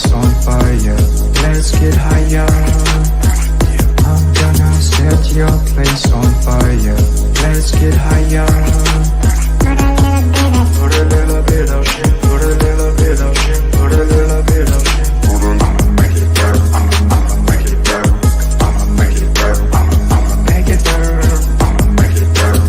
place on fire. Let's get higher. I'm gonna set your place on fire. Let's get higher. Put a little bit of shit, put a little bit of shit, put a little bit of shit. I'ma make it better, I'ma make it better, I'ma make it better, I'ma make it better, I'ma make it better,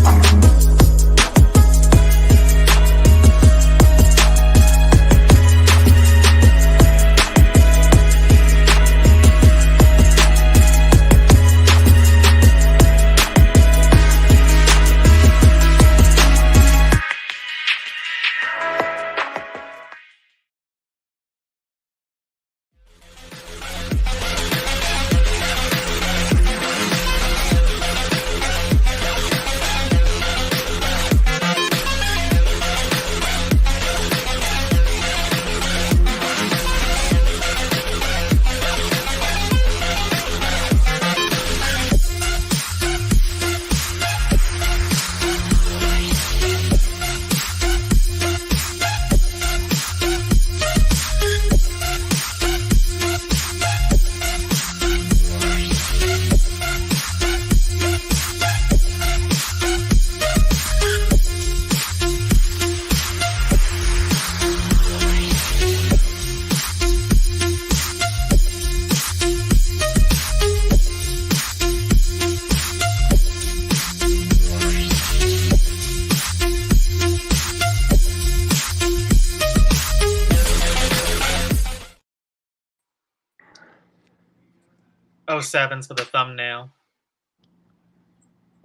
'07's for the thumbnail.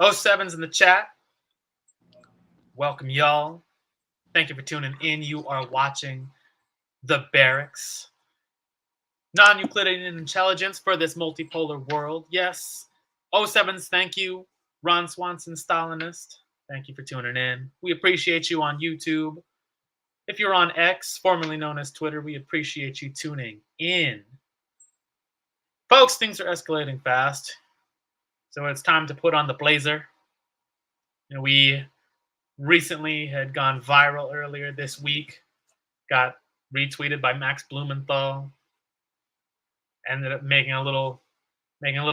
'07's in the chat. Welcome, y'all. Thank you for tuning in. You are watching The Barracks. Non-Euclidean intelligence for this multipolar world. Yes. '07's, thank you. Ron Swanson, Stalinist. Thank you for tuning in. We appreciate you on YouTube. If you're on X, formerly known as Twitter, we appreciate you tuning in. Folks, things are escalating fast, so it's time to put on the blazer. You know, we recently had gone viral earlier this week, got retweeted by Max Blumenthal, ended up making a little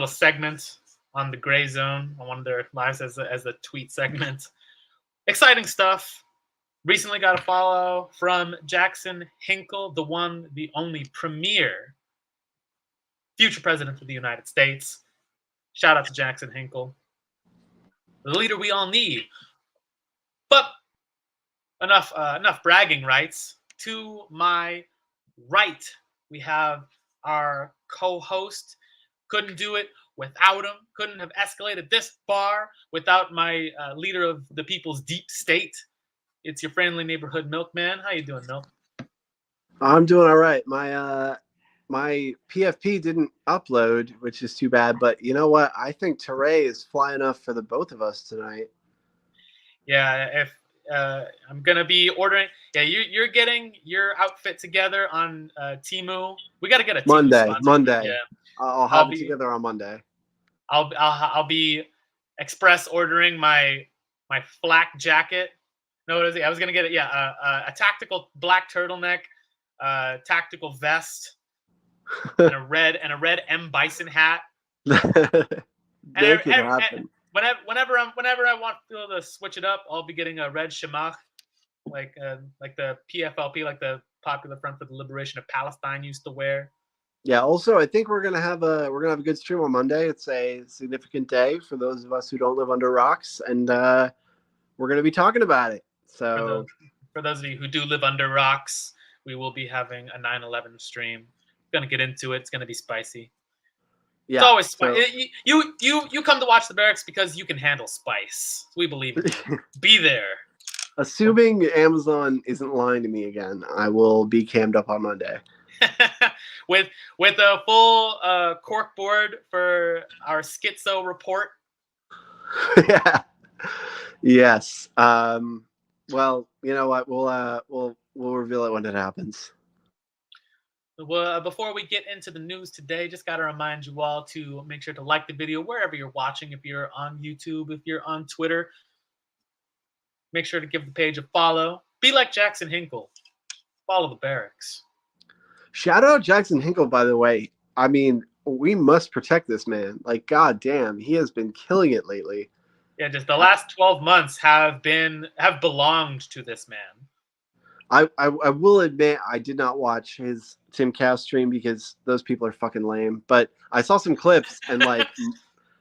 segment on the Gray Zone on one of their lives as a tweet segment. Exciting stuff. Recently got a follow from Jackson Hinkle, the one, the only premier future president of the United States. Shout out to Jackson Hinkle, the leader we all need. But enough bragging rights. To my right, we have our co-host. Couldn't do it without him. Couldn't have escalated this far without my leader of the people's deep state. It's your friendly neighborhood milkman. How you doing, Milk? I'm doing all right. My PFP didn't upload, which is too bad. But you know what? I think Teray is fly enough for the both of us tonight. Yeah, if I'm gonna be ordering. Yeah, you're getting your outfit together on Temu. We got to get a Temu Monday. Yeah, I'll have it together on Monday. I'll be express ordering my flak jacket. No, what is it? I was gonna get it. Yeah, a tactical black turtleneck, tactical vest, and a red M Bison hat. Make it happen. Whenever I want to switch it up, I'll be getting a red shamach, like the PFLP, like the Popular Front for the Liberation of Palestine used to wear. Yeah. Also, I think we're gonna have a good stream on Monday. It's a significant day for those of us who don't live under rocks, and we're gonna be talking about it. So, for those of you who do live under rocks, we will be having a 9/11 stream. We're gonna get into it. It's gonna be spicy. Yeah, it's always spicy. You come to watch the Barracks because you can handle spice. We believe in you. Be there. Assuming Amazon isn't lying to me again, I will be cammed up on Monday. with a full cork board for our schizo report. Yeah. Yes. Well, you know what? We'll reveal it when it happens. Well, before we get into the news today, just got to remind you all to make sure to like the video wherever you're watching. If you're on YouTube, if you're on Twitter, make sure to give the page a follow. Be like Jackson Hinkle. Follow the Barracks. Shout out Jackson Hinkle, by the way. I mean, we must protect this man. Like, god damn, he has been killing it lately. Yeah, just the last 12 months have belonged to this man. I will admit I did not watch his Tim Cast stream because those people are fucking lame. But I saw some clips and like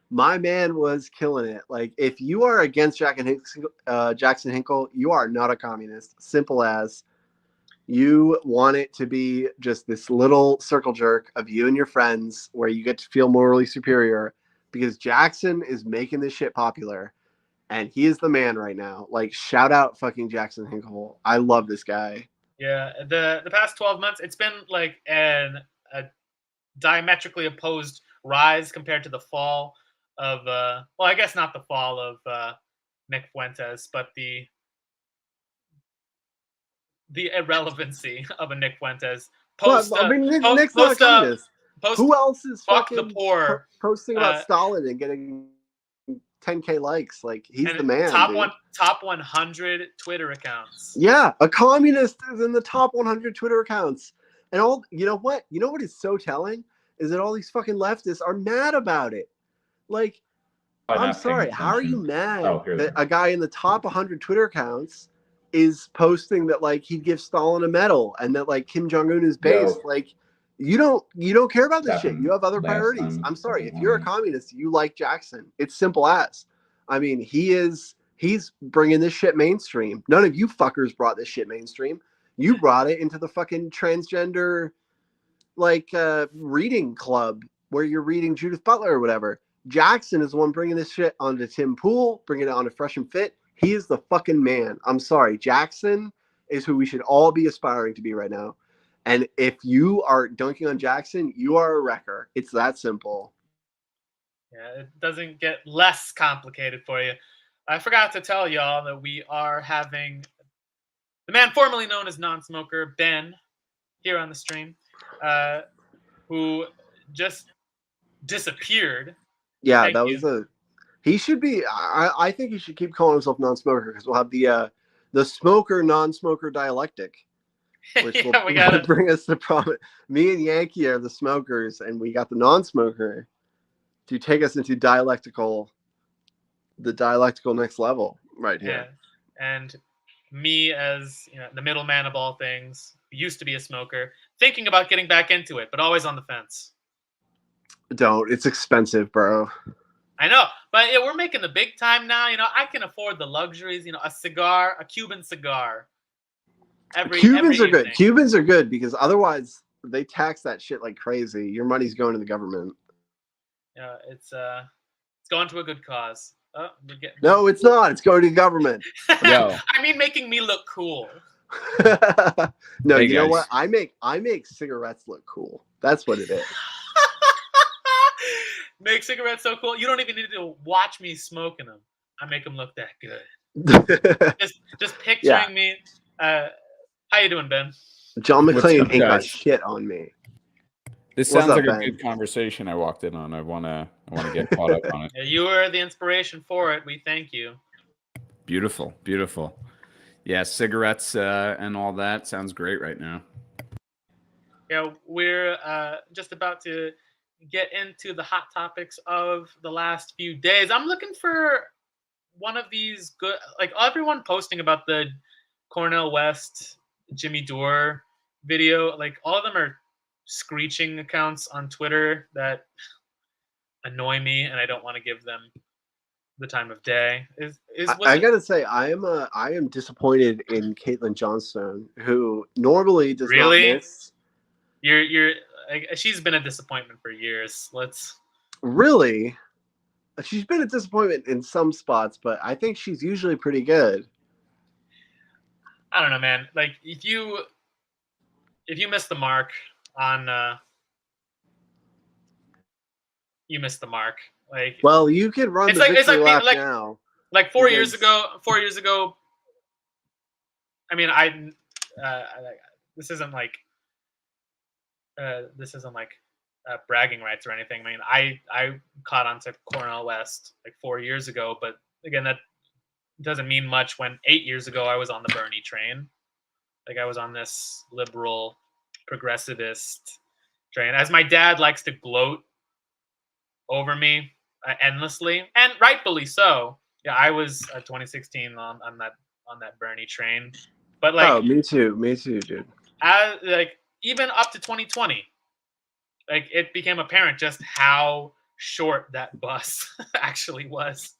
my man was killing it. Like if you are against Jackson Hinkle, you are not a communist. Simple as. You want it to be just this little circle jerk of you and your friends where you get to feel morally superior because Jackson is making this shit popular. And he is the man right now. Like, shout out fucking Jackson Hinkle. I love this guy. Yeah, the past 12 months, it's been like a diametrically opposed rise compared to the fall of, well, I guess not the fall of Nick Fuentes, but the irrelevancy of a Nick Fuentes. Nick's not a communist. Who else is fuck fucking the poor, posting about Stalin and getting 10K likes? Like, he's the man. Top 100 Twitter accounts. Yeah, a communist is in the top 100 Twitter accounts. And you know what is so telling is that all these fucking leftists are mad about it. Like, I'm sorry, how are you mad that a guy in the top 100 Twitter accounts is posting that like he'd give Stalin a medal and that like Kim Jong-un is based? Like, you don't care about this shit. You have other priorities. I'm sorry. If you're a communist, you like Jackson. It's simple as. I mean, he's bringing this shit mainstream. None of you fuckers brought this shit mainstream. You brought it into the fucking transgender like reading club where you're reading Judith Butler or whatever. Jackson is the one bringing this shit onto Tim Pool, bringing it onto Fresh and Fit. He is the fucking man. I'm sorry. Jackson is who we should all be aspiring to be right now. And if you are dunking on Jackson, you are a wrecker. It's that simple. Yeah, it doesn't get less complicated for you. I forgot to tell y'all that we are having the man formerly known as Non-Smoker, Ben, here on the stream, who just disappeared. Yeah, he should be. I think he should keep calling himself Non-Smoker because we'll have the smoker non-smoker dialectic, which will bring us to problem. Me and Yankee are the smokers, and we got the non-smoker to take us into the dialectical next level right here. Yeah. And me as the middleman of all things, used to be a smoker, thinking about getting back into it, but always on the fence. Don't. It's expensive, bro. I know, but we're making the big time now. I can afford the luxuries. A cigar, a Cuban cigar. Cubans are good. Cubans are good because otherwise they tax that shit like crazy. Your money's going to the government. Yeah, it's going to a good cause. No, it's not. It's going to the government. I mean, making me look cool. No, hey, you know what? I make cigarettes look cool. That's what it is. Make cigarettes so cool. You don't even need to watch me smoking them. I make them look that good. just picturing me. How you doing, Ben? John McClane ain't got shit on me. This sounds like a good conversation I walked in on. I wanna get caught up on it. Yeah, you were the inspiration for it. We thank you. Beautiful, beautiful. Yeah, cigarettes and all that sounds great right now. Yeah, we're just about to get into the hot topics of the last few days. I'm looking for one of these good, like everyone posting about the Cornel West, Jimmy Dore video. Like all of them are screeching accounts on Twitter that annoy me, and I don't want to give them the time of day. I gotta say, I am disappointed in Caitlin Johnstone, who normally does not miss. She's been a disappointment for years. Really, she's been a disappointment in some spots, but I think she's usually pretty good. I don't know, man. Like if you miss the mark on, you missed the mark. Like, well, you could run the victory lap now. Like 4 years ago. I mean, this isn't like bragging rights or anything. I mean, I caught on to Cornel West like 4 years ago, but again, that doesn't mean much when 8 years ago I was on the Bernie train. Like I was on this liberal progressivist train. As my dad likes to gloat over me endlessly, and rightfully so. Yeah, I was 2016 on that Bernie train, but like, Oh, me too, dude. like even up to 2020, like it became apparent just how short that bus actually was.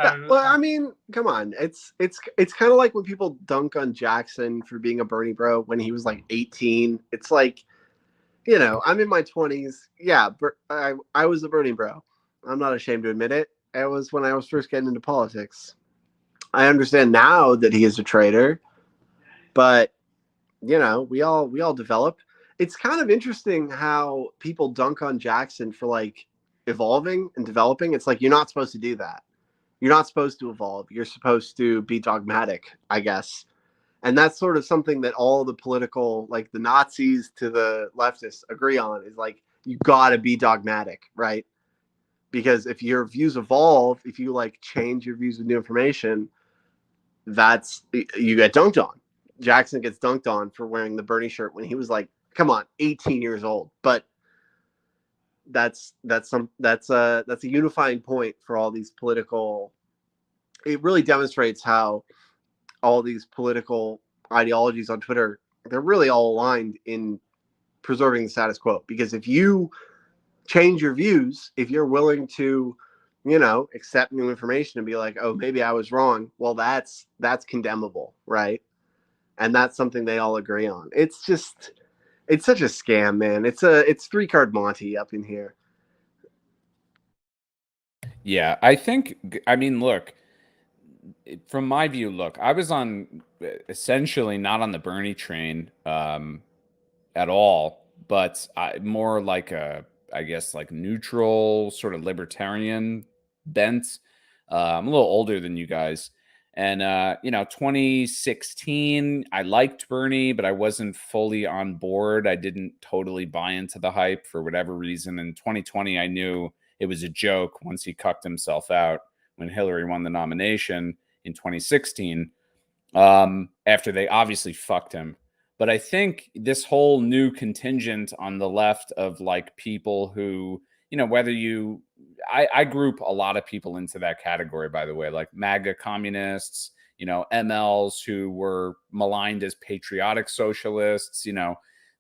Yeah, well, I mean, come on. It's kind of like when people dunk on Jackson for being a Bernie bro when he was like 18. It's like, I'm in my 20s. Yeah, I was a Bernie bro. I'm not ashamed to admit it. It was when I was first getting into politics. I understand now that he is a traitor, but we all develop. It's kind of interesting how people dunk on Jackson for like evolving and developing. It's like you're not supposed to do that. You're not supposed to evolve. You're supposed to be dogmatic, I guess. And that's sort of something that all the political, like the Nazis to the leftists, agree on is like, you got to be dogmatic, right? Because if your views evolve, if you like change your views with new information, you get dunked on. Jackson gets dunked on for wearing the Bernie shirt when he was like, come on, 18 years old. But that's a unifying point for all these political. It really demonstrates how all these political ideologies on Twitter, they're really all aligned in preserving the status quo. Because if you change your views, if you're willing to, accept new information and be like, oh, maybe I was wrong, well, that's condemnable, right? And that's something they all agree on. It's such a scam, man. It's 3-card Monty up in here. Yeah, I mean, look, from my view, look, I was essentially not on the Bernie train at all, but more like I guess, like neutral, sort of libertarian bent. I'm a little older than you guys. And, 2016, I liked Bernie, but I wasn't fully on board. I didn't totally buy into the hype for whatever reason. In 2020, I knew it was a joke once he cucked himself out when Hillary won the nomination in 2016, after they obviously fucked him. But I think this whole new contingent on the left of like people who, I group a lot of people into that category, by the way, like MAGA communists, MLs who were maligned as patriotic socialists,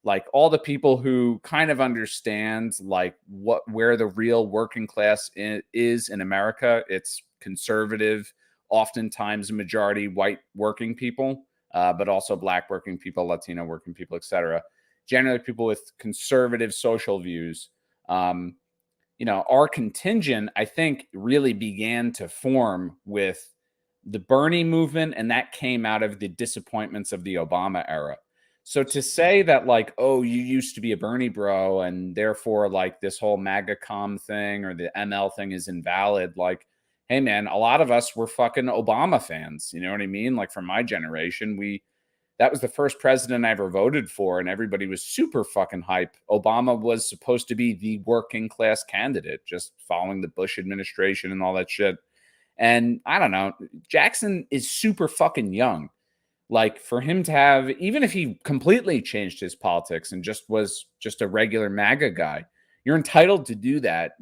like all the people who kind of understand like where the real working class is in America. It's conservative, oftentimes majority white working people, but also black working people, Latino working people, etc. Generally people with conservative social views. Our contingent, I think, really began to form with the Bernie movement, and that came out of the disappointments of the Obama era. So to say that like, oh, you used to be a Bernie bro and therefore like this whole MAGA com thing or the ML thing is invalid, like, hey man, a lot of us were fucking Obama fans. You know what I mean? Like from my generation, that was the first president I ever voted for, and everybody was super fucking hype. Obama was supposed to be the working class candidate, just following the Bush administration and all that shit. And I don't know, Jackson is super fucking young. Like for him to have, even if he completely changed his politics and was just a regular MAGA guy, you're entitled to do that,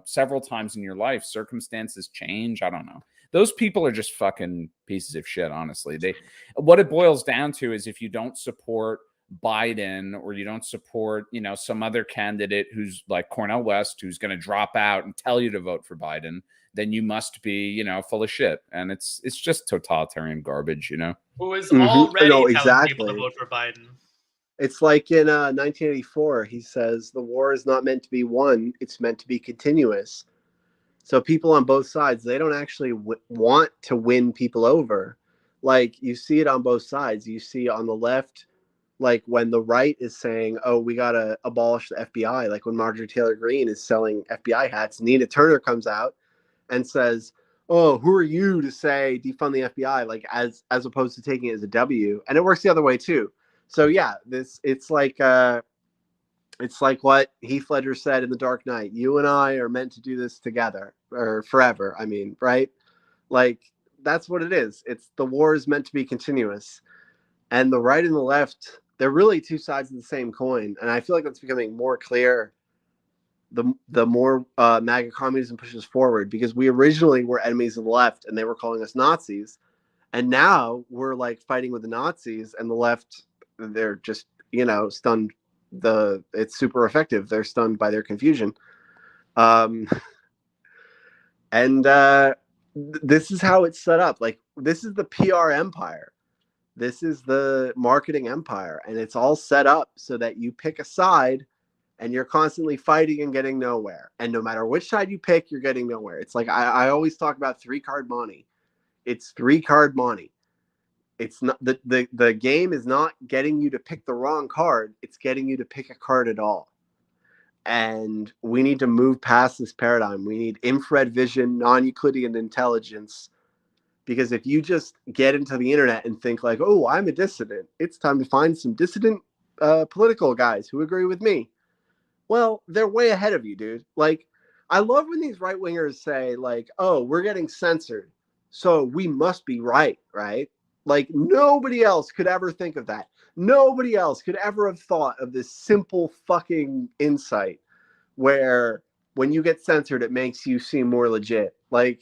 several times in your life. Circumstances change. I don't know. Those people are just fucking pieces of shit, honestly. What it boils down to is if you don't support Biden or you don't support, some other candidate who's like Cornel West, who's going to drop out and tell you to vote for Biden, then you must be, full of shit. And it's just totalitarian garbage, Who is already No, telling people to exactly. vote for Biden. It's like in 1984, he says, the war is not meant to be won, it's meant to be continuous. So people on both sides, they don't actually want to win people over. Like you see it on both sides. You see on the left, like when the right is saying, oh, we got to abolish the FBI. Like when Marjorie Taylor Greene is selling FBI hats, Nina Turner comes out and says, oh, who are you to say defund the FBI? Like as opposed to taking it as a W. And it works the other way too. So yeah, it's like what Heath Ledger said in The Dark Knight. You and I are meant to do this together, or forever. I mean, right? Like that's what it is. It's the war is meant to be continuous, and the right and the left, they're really two sides of the same coin, and I feel like that's becoming more clear the more MAGA communism pushes forward, because we originally were enemies of the left and they were calling us Nazis, and now we're like fighting with the Nazis, and the left, they're just, stunned. It's super effective. They're stunned by their confusion. And this is how it's set up. Like, this is the PR empire. This is the marketing empire, and it's all set up so that you pick a side and you're constantly fighting and getting nowhere. And no matter which side you pick, you're getting nowhere. It's like I always talk about 3-card money. It's 3-card money. It's not the game is not getting you to pick the wrong card. It's getting you to pick a card at all. And we need to move past this paradigm. We need infrared vision, non-Euclidean intelligence. Because if you just get into the internet and think like, oh, I'm a dissident, it's time to find some dissident political guys who agree with me. Well, they're way ahead of you, dude. Like, I love when these right-wingers say like, oh, we're getting censored, so we must be right? Like, nobody else could ever think of that. Nobody else could ever have thought of this simple fucking insight where when you get censored, it makes you seem more legit. Like,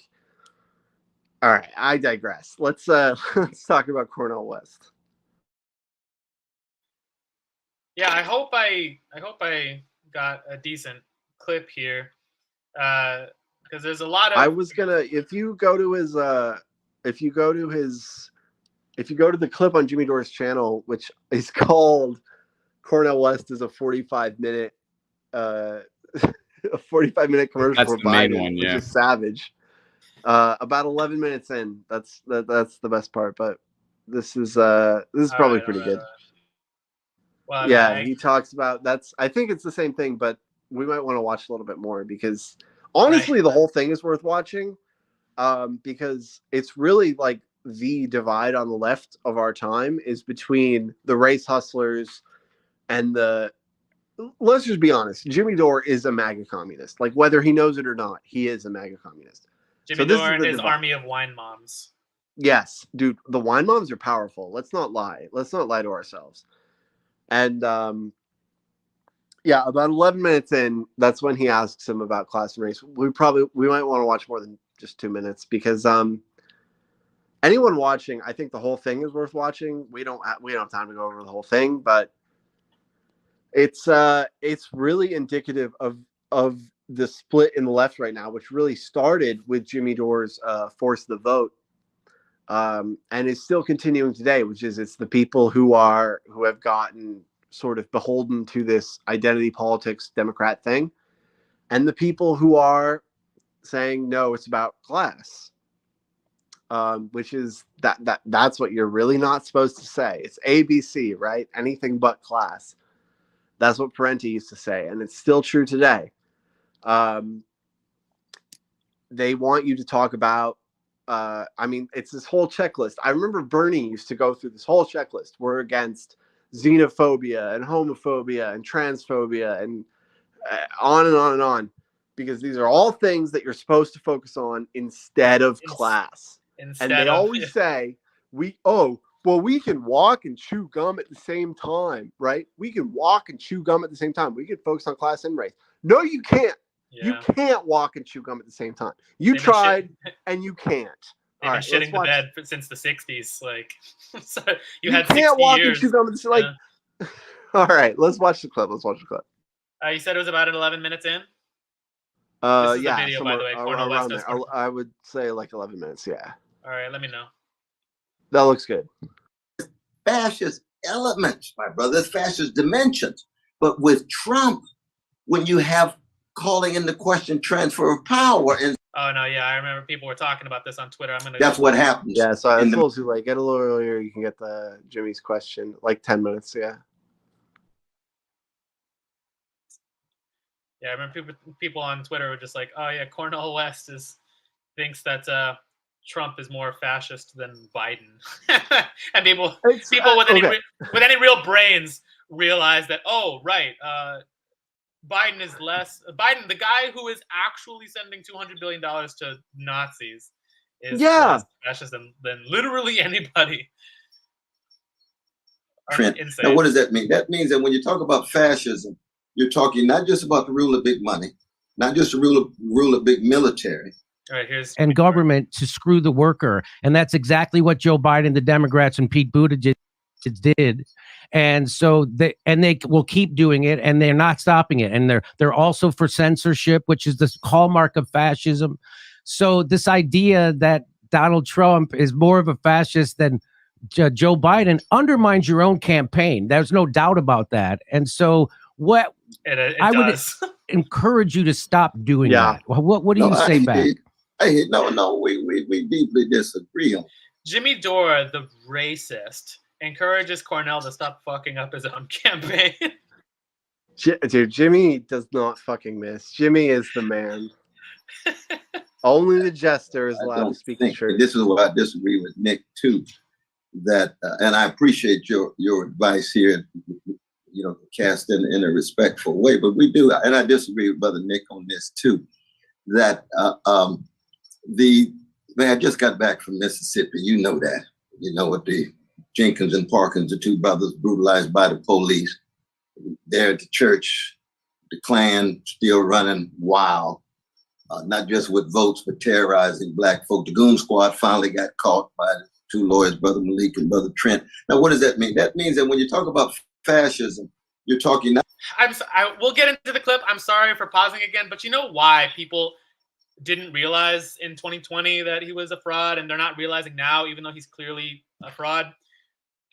all right, I digress. Let's talk about Cornel West. Yeah, I hope I got a decent clip here, because there's a lot of. I was gonna, if you go to the clip on Jimmy Dore's channel, which is called Cornel West is a 45-minute a 45-minute commercial for Biden, which is savage. About 11 minutes in, that's the best part, but this is probably pretty good. Well, yeah, he talks about I think it's the same thing, but we might want to watch a little bit more, because honestly, the whole thing is worth watching, because it's really like the divide on the left of our time is between the race hustlers and let's just be honest, Jimmy Dore is a MAGA communist. Like, whether he knows it or not, he is a MAGA communist. Jimmy Dore and his army of wine moms. Yes, dude, the wine moms are powerful. Let's not lie. Let's not lie to ourselves. And yeah, about 11 minutes in, that's when he asks him about class and race. We might want to watch more than just 2 minutes, because anyone watching, I think the whole thing is worth watching. We don't have time to go over the whole thing, but it's really indicative of the split in the left right now, which really started with Jimmy Dore's Force the Vote, and is still continuing today, which is it's the people who have gotten sort of beholden to this identity politics Democrat thing, and the people who are saying, no, it's about class, which is that's what you're really not supposed to say. It's ABC, right? Anything but class. That's what Parenti used to say, and it's still true today. They want you to talk about, it's this whole checklist. I remember Bernie used to go through this whole checklist. We're against xenophobia and homophobia and transphobia and on and on and on, because these are all things that you're supposed to focus on instead of class. And they always say, we can walk and chew gum at the same time, right? We can walk and chew gum at the same time. We can focus on class and race. No, you can't. Yeah. You can't walk and chew gum at the same time. You tried, and you can't. They've been shitting the bed since the 60s. Like, so you had can't 60 walk years. And chew gum at the same time. Like, all right, let's watch the clip. You said it was about 11 minutes in? Yeah, the video, by the way. Around there. I would say like 11 minutes, yeah. All right, let me know. That looks good. Fascist elements, my brother, fascist dimensions. But with Trump, when you have calling into question transfer of power, and oh no, yeah, I remember people were talking about this on Twitter. That's what happens. Yeah, so I told you, like, get a little earlier. You can get the Jimmy's question, like 10 minutes. Yeah. Yeah, I remember people on Twitter were just like, "Oh yeah, Cornel West thinks that Trump is more fascist than Biden," and people with any real brains realize that. Oh, right, Biden is less. Biden, the guy who is actually sending $200 billion to Nazis, is less fascist than literally anybody. Trent. Insane. Now, what does that mean? That means that when you talk about fascism, you're talking not just about the rule of big money, not just the rule of big military. All right, here's and government to screw the worker. And that's exactly what Joe Biden, the Democrats, and Pete Buttigieg did. And so they will keep doing it, and they're not stopping it. And they're also for censorship, which is the hallmark of fascism. So this idea that Donald Trump is more of a fascist than Joe Biden undermines your own campaign. There's no doubt about that. And so what I does. would encourage you to stop doing that. What do you say back? No, we deeply disagree on. Jimmy Dore, the racist, encourages Cornell to stop fucking up his own campaign. Dude, Jimmy does not fucking miss. Jimmy is the man. Only the jester is allowed to speak the truth. This is where I disagree with Nick too. That and I appreciate your advice here. You know, cast in a respectful way, but we do, and I disagree with Brother Nick on this too. That I just got back from Mississippi. You know that. You know what the Jenkins and Parkins, the two brothers brutalized by the police. There at the church, the Klan still running wild. Not just with votes, but terrorizing black folk. The Goon Squad finally got caught by the two lawyers, Brother Malik and Brother Trent. Now, what does that mean? That means that when you talk about fascism, you're talking not. We'll get into the clip. I'm sorry for pausing again, but you know why people didn't realize in 2020 that he was a fraud, and they're not realizing now, even though he's clearly a fraud,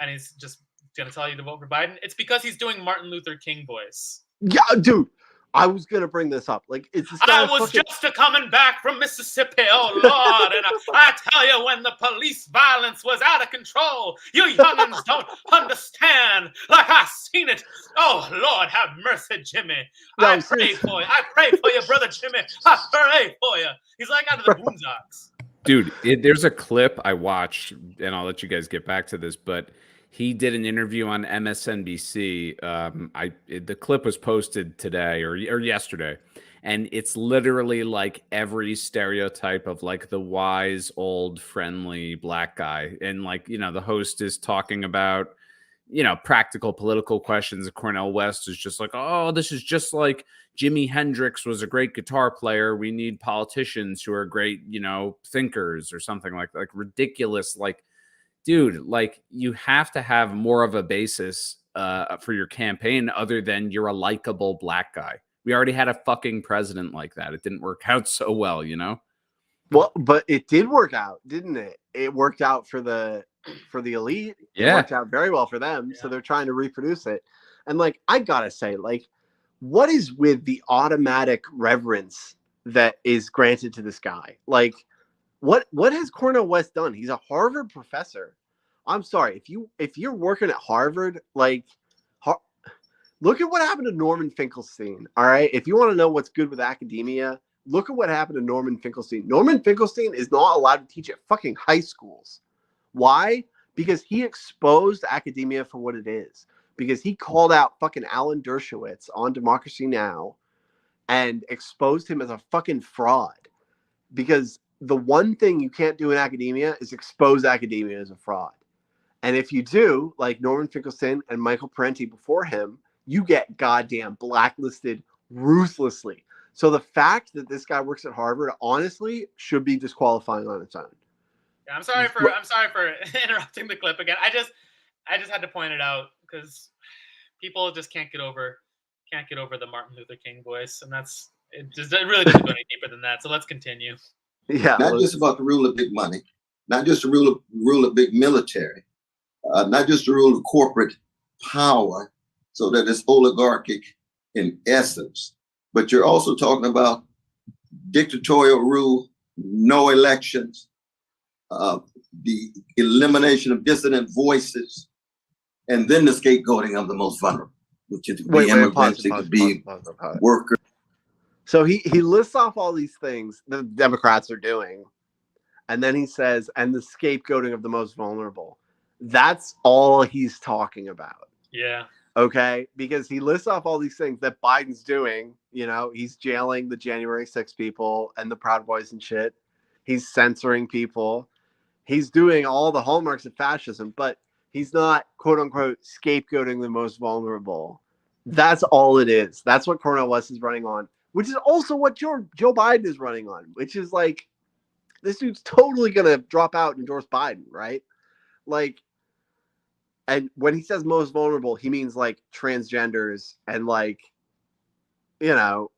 and he's just going to tell you to vote for Biden? It's because he's doing Martin Luther King voice. Yeah, dude. I was gonna bring this up. Like, it's this guy. I was just coming back from Mississippi, oh Lord, and I tell you, when the police violence was out of control, you youngins don't understand. Like, I seen it. Oh Lord, have mercy, Jimmy. No, I pray for you. I pray for you, brother Jimmy. I pray for you. He's like out of the boondocks. Dude, there's a clip I watched, and I'll let you guys get back to this, but he did an interview on MSNBC. The clip was posted today or yesterday, and it's literally like every stereotype of like the wise, old, friendly black guy. And like, you know, the host is talking about, you know, practical political questions. Cornell West is just like, oh, this is just like Jimi Hendrix was a great guitar player. We need politicians who are great, you know, thinkers or something like ridiculous, like, dude, like you have to have more of a basis for your campaign other than you're a likable black guy. We already had a fucking president like that. It didn't work out so well, you know? Well, but it did work out, didn't it? It worked out for the elite. Yeah. It worked out very well for them. Yeah. So they're trying to reproduce it. And like, I gotta say, like, what is with the automatic reverence that is granted to this guy? Like, what has Cornell West done? He's a Harvard professor. I'm sorry, if you're working at Harvard, like, look at what happened to Norman Finkelstein. All right, if you want to know what's good with academia, look at what happened to Norman Finkelstein. Norman Finkelstein is not allowed to teach at fucking high schools. Why? Because he exposed academia for what it is. Because he called out fucking Alan Dershowitz on Democracy Now! And exposed him as a fucking fraud. Because the one thing you can't do in academia is expose academia as a fraud. And if you do, like Norman Finkelstein and Michael Parenti before him, you get goddamn blacklisted ruthlessly. So the fact that this guy works at Harvard, honestly, should be disqualifying on its own. Yeah, I'm sorry for interrupting the clip again. I just had to point it out because people just can't get over the Martin Luther King voice, and it really doesn't go any deeper than that. So let's continue. Yeah, not just about the rule of big money, not just the rule of big military, not just the rule of corporate power, so that it's oligarchic in essence, but you're also talking about dictatorial rule, no elections, the elimination of dissident voices, and then the scapegoating of the most vulnerable, which is immigrants, it could be workers. So he lists off all these things the Democrats are doing, and then he says, and the scapegoating of the most vulnerable. That's all he's talking about. Yeah. Okay? Because he lists off all these things that Biden's doing. You know, he's jailing the January 6 people and the Proud Boys and shit. He's censoring people. He's doing all the hallmarks of fascism, but He's not, quote unquote, scapegoating the most vulnerable. That's all it is. That's what Cornel West is running on, which is also what Joe Biden is running on, which is like, this dude's totally going to drop out and endorse Biden, right? Like, and when he says most vulnerable, he means like transgenders and like, you know,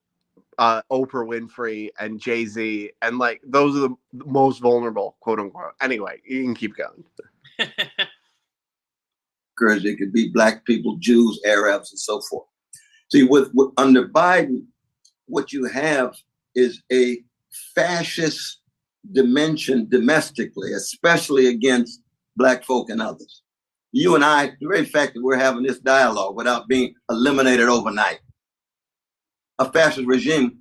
Oprah Winfrey and Jay-Z, and like those are the most vulnerable, quote unquote. Anyway, you can keep going. Because it could be black people, Jews, Arabs, and so forth. See, with under Biden, what you have is a fascist dimension domestically, especially against black folk and others. You and I, the very fact that we're having this dialogue without being eliminated overnight, a fascist regime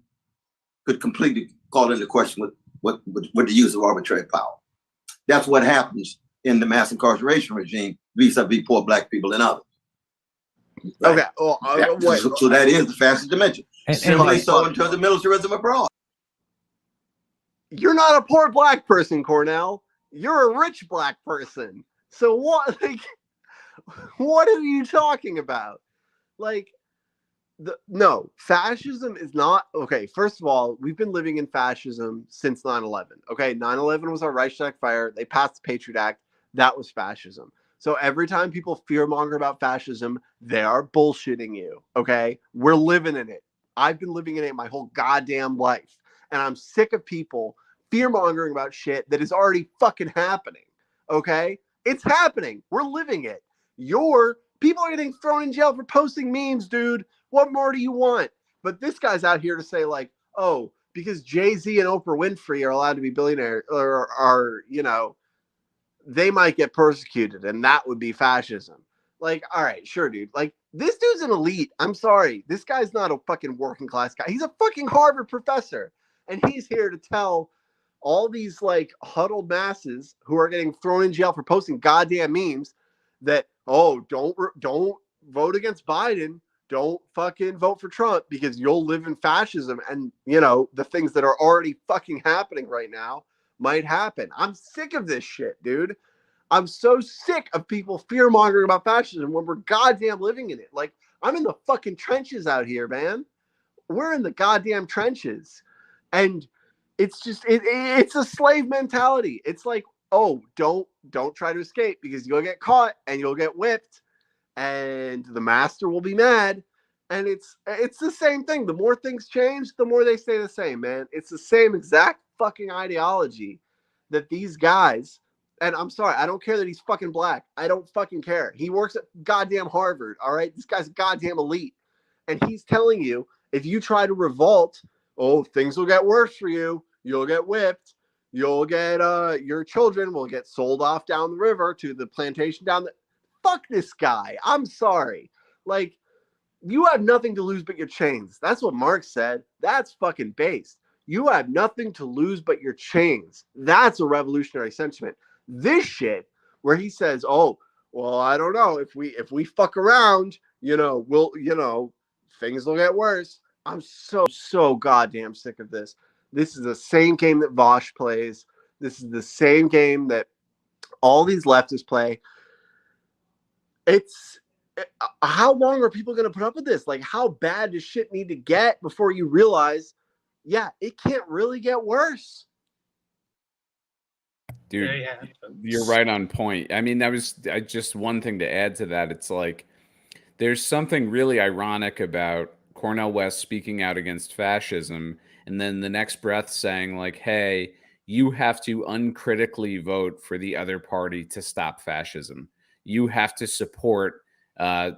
could completely call into question with the use of arbitrary power. That's what happens in the mass incarceration regime vis-a-vis poor black people and others. Right? Okay. Well, so that is the fascist dimension. Similarly, so in terms of militarism abroad. You're not a poor black person, Cornell. You're a rich black person. So what? Like, what are you talking about? Like, no, fascism is not okay. First of all, we've been living in fascism since 9/11. Okay, 9/11 was our Reichstag fire. They passed the Patriot Act. That was fascism. So every time people fearmonger about fascism, they are bullshitting you. Okay, we're living in it. I've been living in it my whole goddamn life, and I'm sick of people fearmongering about shit that is already fucking happening. Okay, it's happening. We're living it. People are getting thrown in jail for posting memes, dude. What more do you want? But this guy's out here to say like, oh, because Jay-Z and Oprah Winfrey are allowed to be billionaires or are, you know, they might get persecuted and that would be fascism. Like, all right, sure, dude. Like, this dude's an elite. I'm sorry. This guy's not a fucking working class guy. He's a fucking Harvard professor. And he's here to tell all these like huddled masses who are getting thrown in jail for posting goddamn memes that, oh, don't vote against Biden. Don't fucking vote for Trump because you'll live in fascism. And, you know, the things that are already fucking happening right now might happen. I'm sick of this shit, dude. I'm so sick of people fear-mongering about fascism when we're goddamn living in it. Like, I'm in the fucking trenches out here, man. We're in the goddamn trenches. And it's just, it's a slave mentality. It's like, oh, don't try to escape because you'll get caught and you'll get whipped and the master will be mad. And it's the same thing. The more things change, the more they stay the same, man. It's the same exact fucking ideology that these guys, and I'm sorry, I don't care that he's fucking black. I don't fucking care. He works at goddamn Harvard, all right? This guy's goddamn elite. And he's telling you, if you try to revolt, oh, things will get worse for you. You'll get whipped. You'll get, your children will get sold off down the river to the plantation down the, fuck this guy. I'm sorry. Like, you have nothing to lose but your chains. That's what Marx said. That's fucking based. You have nothing to lose but your chains. That's a revolutionary sentiment. This shit, where he says, oh, well, I don't know. If we fuck around, you know, things will get worse. I'm so goddamn sick of this. This is the same game that Vosh plays. This is the same game that all these leftists play. How long are people going to put up with this? Like, how bad does shit need to get before you realize, yeah, it can't really get worse? Dude, you're right on point. I mean, just one thing to add to that. It's like, there's something really ironic about Cornel West speaking out against fascism, and then the next breath saying like, hey, you have to uncritically vote for the other party to stop fascism. You have to support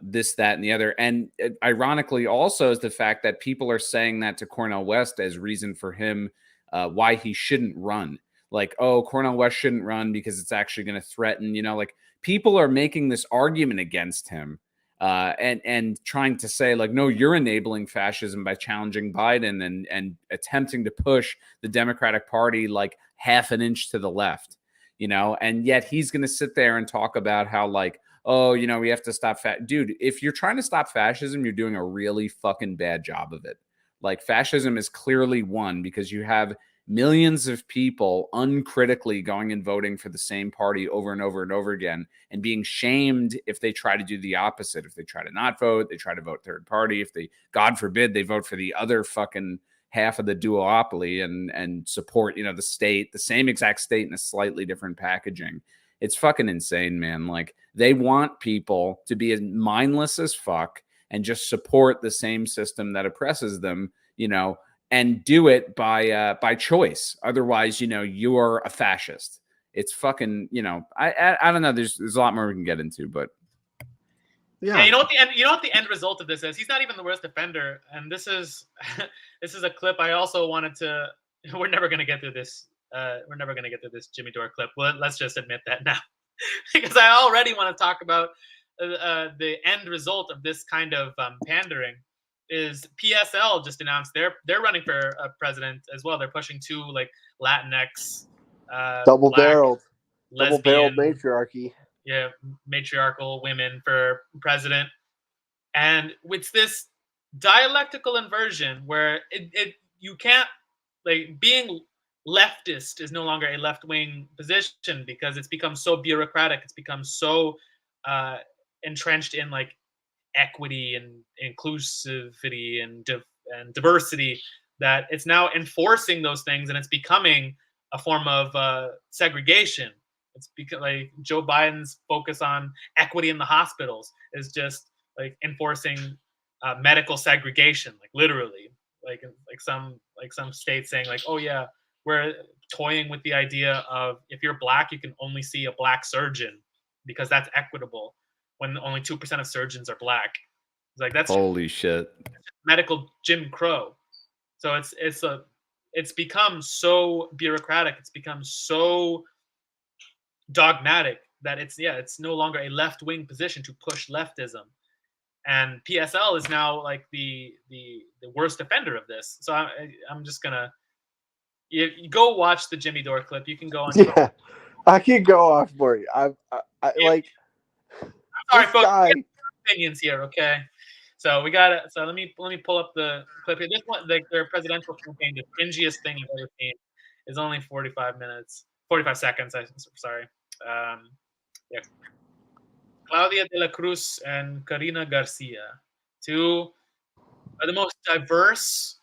this, that, and the other. And ironically also is the fact that people are saying that to Cornel West as reason for him why he shouldn't run. Like, oh, Cornel West shouldn't run because it's actually going to threaten, you know, like people are making this argument against him and trying to say like, no, you're enabling fascism by challenging Biden and attempting to push the Democratic Party like half an inch to the left, you know, and yet he's going to sit there and talk about how like, oh, you know, we have to stop dude, if you're trying to stop fascism, you're doing a really fucking bad job of it. Like fascism is clearly won because you have millions of people uncritically going and voting for the same party over and over and over again, and being shamed if they try to do the opposite. If they try to not vote, they try to vote third party. If they, God forbid, they vote for the other fucking half of the duopoly and support, you know, the state, the same exact state in a slightly different packaging. It's fucking insane, man. Like, they want people to be as mindless as fuck and just support the same system that oppresses them, you know, and do it by choice. Otherwise, you know, you're a fascist. It's fucking, you know, I don't know. There's a lot more we can get into, but yeah, you know what the end result of this is? He's not even the worst offender, and this is this is a clip I also wanted to. We're never gonna get through this. We're never gonna get through this Jimmy Dore clip. Well, let's just admit that now, because I already want to talk about the end result of this kind of pandering. Is PSL just announced they're running for president as well. They're pushing 2 like Latinx, double-barreled matriarchy. matriarchy. Yeah, matriarchal women for president, and it's this dialectical inversion where you can't, like, being leftist is no longer a left-wing position because it's become so bureaucratic. It's become so entrenched in like equity and inclusivity and diversity that it's now enforcing those things, and it's becoming a form of segregation. It's because like Joe Biden's focus on equity in the hospitals is just like enforcing medical segregation, like literally, like some states saying like, oh yeah, we're toying with the idea of if you're black, you can only see a black surgeon because that's equitable, when only 2% of surgeons are black. It's like, that's holy shit, medical Jim Crow. So it's become so bureaucratic. It's become so dogmatic that it's no longer a left-wing position to push leftism, and PSL is now like the worst offender of this. So I'm just gonna you go watch the Jimmy Dore clip. You can go on. Yeah, I can go off for you. I like. Sorry, folks. Guy... opinions here, okay? So we got it. So let me pull up the clip here. This one, their presidential campaign, the cringiest thing I've ever seen, is only 45 seconds. Sorry. Yeah. Claudia de la Cruz and Karina Garcia, 2 are the most diverse,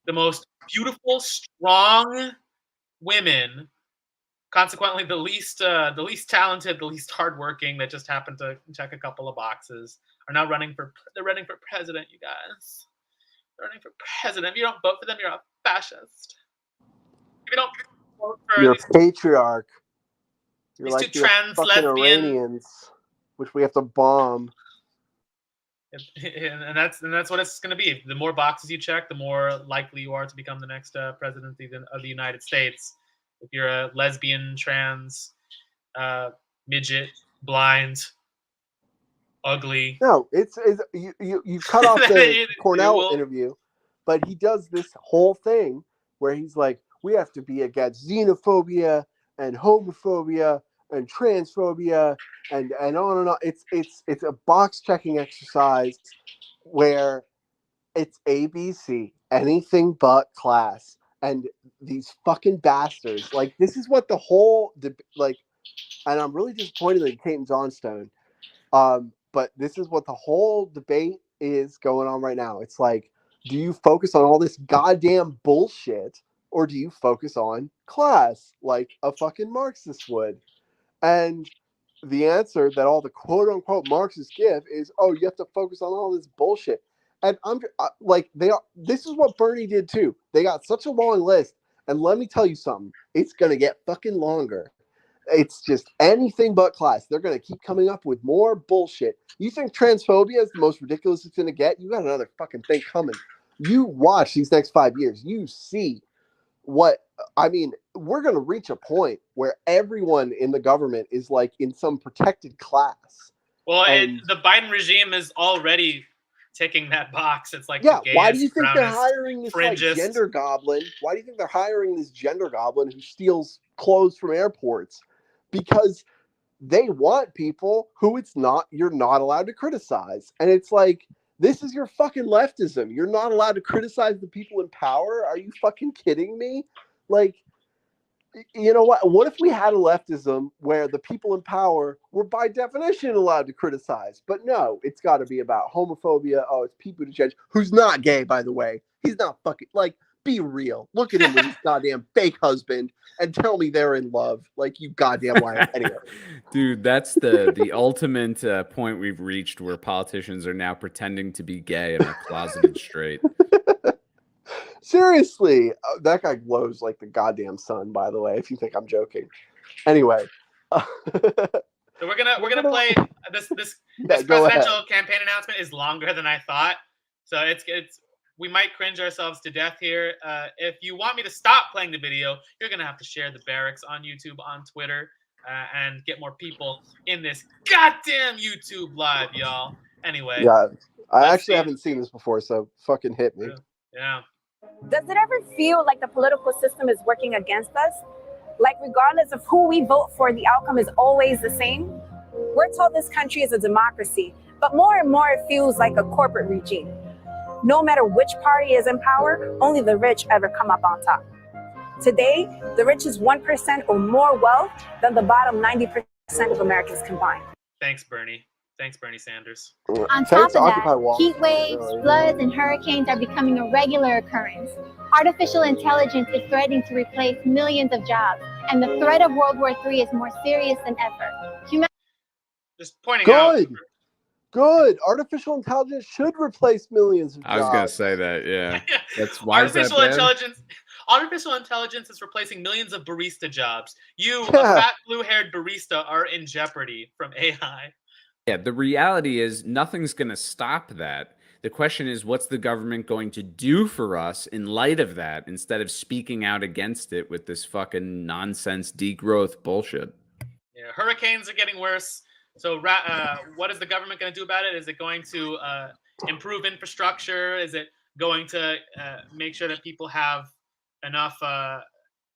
the most beautiful, strong women. Consequently, the least talented, the least hardworking, that just happen to check a couple of boxes, are now running for president. You guys, they're running for president. If you don't vote for them, you're a fascist. If you don't vote for you're a patriarch. You're these like 2 trans fucking lesbian Iranians, which we have to bomb. And that's what it's going to be. The more boxes you check, the more likely you are to become the next president of the United States. If you're a lesbian, trans, midget, blind, ugly. No, it's you cut off the Cornell interview, but he does this whole thing where he's like, we have to be against xenophobia and homophobia and transphobia and on and on. It's a box checking exercise where it's ABC, anything but class. And these fucking bastards, like, this is what the whole like, and I'm really disappointed in Caton Johnstone. But this is what the whole debate is going on right now. It's like, do you focus on all this goddamn bullshit, or do you focus on class like a fucking Marxist would? And the answer that all the quote unquote Marxists give is, oh, you have to focus on all this bullshit. And I'm like, this is what Bernie did too. They got such a long list. And let me tell you something, it's going to get fucking longer. It's just anything but class. They're going to keep coming up with more bullshit. You think transphobia is the most ridiculous it's going to get? You got another fucking thing coming. You watch these next 5 years. You see what, I mean, we're going to reach a point where everyone in the government is like in some protected class. Well, and the Biden regime is already ticking that box. It's like, yeah, the gayest, why do you think they're hiring this like fringest gender goblin? Why do you think they're hiring this gender goblin who steals clothes from airports? Because they want people who you're not allowed to criticize. And it's like, this is your fucking leftism. You're not allowed to criticize the people in power. Are you fucking kidding me? Like, you know what? What if we had a leftism where the people in power were by definition allowed to criticize? But no, it's got to be about homophobia. Oh, it's Pete Buttigieg, who's not gay, by the way. He's not fucking, like, be real. Look at him with his goddamn fake husband and tell me they're in love. Like, you goddamn liar. Anyway. Dude, that's the ultimate point we've reached where politicians are now pretending to be gay and are closeted straight. Seriously, that guy glows like the goddamn sun, by the way, if you think I'm joking. Anyway. So we're gonna play this Yeah, go presidential ahead. campaign announcement is longer than I thought. So it's we might cringe ourselves to death here. If you want me to stop playing the video, you're gonna have to share the Barracks on YouTube, on Twitter, and get more people in this goddamn YouTube live, y'all. Anyway. Yeah, I let's actually see. haven't seen this before, so fucking hit me. Yeah. Does it ever feel like the political system is working against us? Like, regardless of who we vote for, the outcome is always the same? We're told this country is a democracy, but more and more it feels like a corporate regime. No matter which party is in power, only the rich ever come up on top. Today, the richest 1% or more wealth than the bottom 90% of Americans combined. Thanks, Bernie. Thanks, Bernie Sanders. On Thanks top to of Occupy that, Wall heat Street, waves, really. floods, and hurricanes are becoming a regular occurrence. Artificial intelligence is threatening to replace millions of jobs, and the threat of World War III is more serious than ever. Just pointing out. Good. Artificial intelligence should replace millions of jobs. I was gonna say that, yeah. That's why Artificial is that bad? Artificial intelligence is replacing millions of barista jobs. You, a Yeah. fat blue-haired barista, are in jeopardy from AI. Yeah, the reality is nothing's going to stop that. The question is, what's the government going to do for us in light of that instead of speaking out against it with this fucking nonsense degrowth bullshit? Yeah, hurricanes are getting worse. So what is the government going to do about it? Is it going to improve infrastructure? Is it going to make sure that people have enough,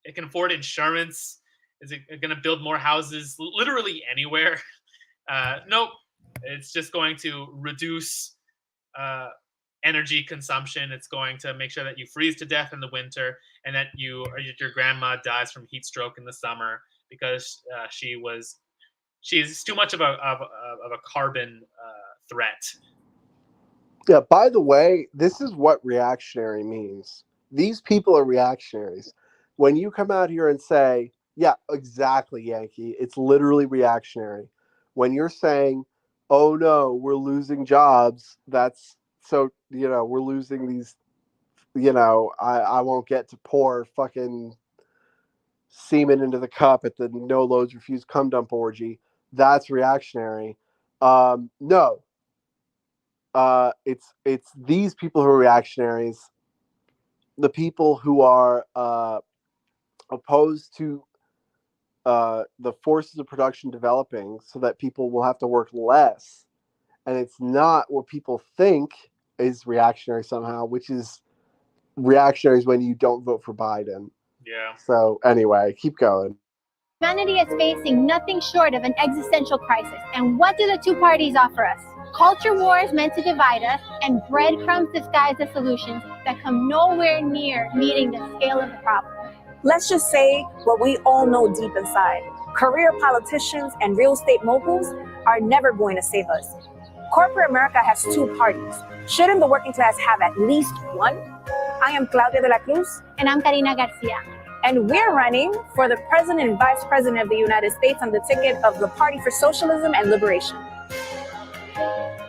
it can afford insurance? Is it going to build more houses literally anywhere? Nope. It's just going to reduce energy consumption. It's going to make sure that you freeze to death in the winter and that your grandma dies from heat stroke in the summer because she's too much of a carbon threat. Yeah, by the way, this is what reactionary means. These people are reactionaries. When you come out here and say, yeah, exactly, Yankee, it's literally reactionary. When you're saying, oh no, we're losing jobs, that's so, we're losing these, I won't get to pour fucking semen into the cup at the no loads refused cum dump orgy. That's reactionary. No. It's these people who are reactionaries, the people who are opposed to the forces of production developing so that people will have to work less. And it's not what people think is reactionary somehow, which is reactionaries when you don't vote for Biden. Yeah. So anyway, keep going. Humanity is facing nothing short of an existential crisis. And what do the two parties offer us? Culture wars meant to divide us and breadcrumbs disguised as solutions that come nowhere near meeting the scale of the problem. Let's just say what we all know deep inside. Career politicians and real estate moguls are never going to save us. Corporate America has two parties. Shouldn't the working class have at least one? I am Claudia de la Cruz. And I'm Karina Garcia. And we're running for the President and Vice President of the United States on the ticket of the Party for Socialism and Liberation.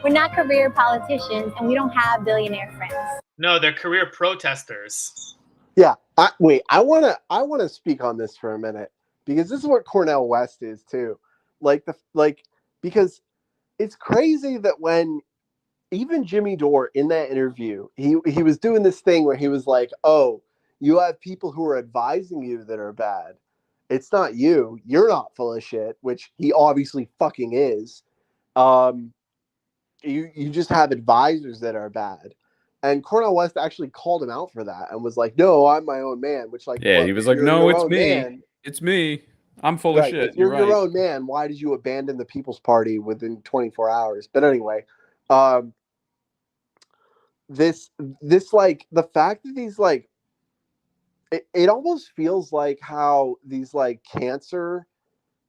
We're not career politicians, and we don't have billionaire friends. No, they're career protesters. Yeah, I want to speak on this for a minute because this is what Cornel West is too. Because it's crazy that when even Jimmy Dore in that interview, he was doing this thing where he was like, "Oh, you have people who are advising you that are bad. It's not you. You're not full of shit," which he obviously fucking is. You just have advisors that are bad. And Cornel West actually called him out for that and was like, "No, I'm my own man." Which, like, yeah, look, he was like, "No, it's me. Man, it's me. I'm full of shit." If you're right. your own man, why did you abandon the People's Party within 24 hours? But anyway, this like the fact that these like it almost feels like how these like cancer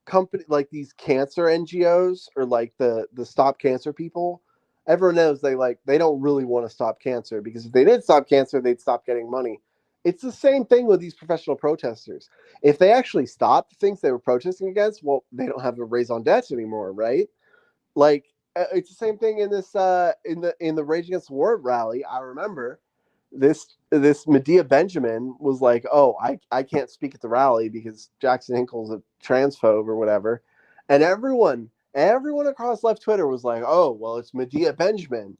company, like these cancer NGOs or like the stop cancer people, everyone knows they don't really want to stop cancer, because if they did stop cancer, they'd stop getting money. It's the same thing with these professional protesters. If they actually stopped the things they were protesting against, well, they don't have a raison d'etre anymore, right? Like it's the same thing in this in the Rage Against the War rally. I remember this Medea Benjamin was like, "Oh, I can't speak at the rally because Jackson Hinkle's a transphobe or whatever," and everyone across left Twitter was like, "Oh, well, it's Medea Benjamin,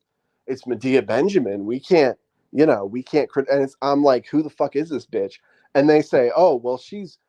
it's Medea Benjamin. We can't, we can't." And I'm like, "Who the fuck is this bitch?" And they say, "Oh, well, she's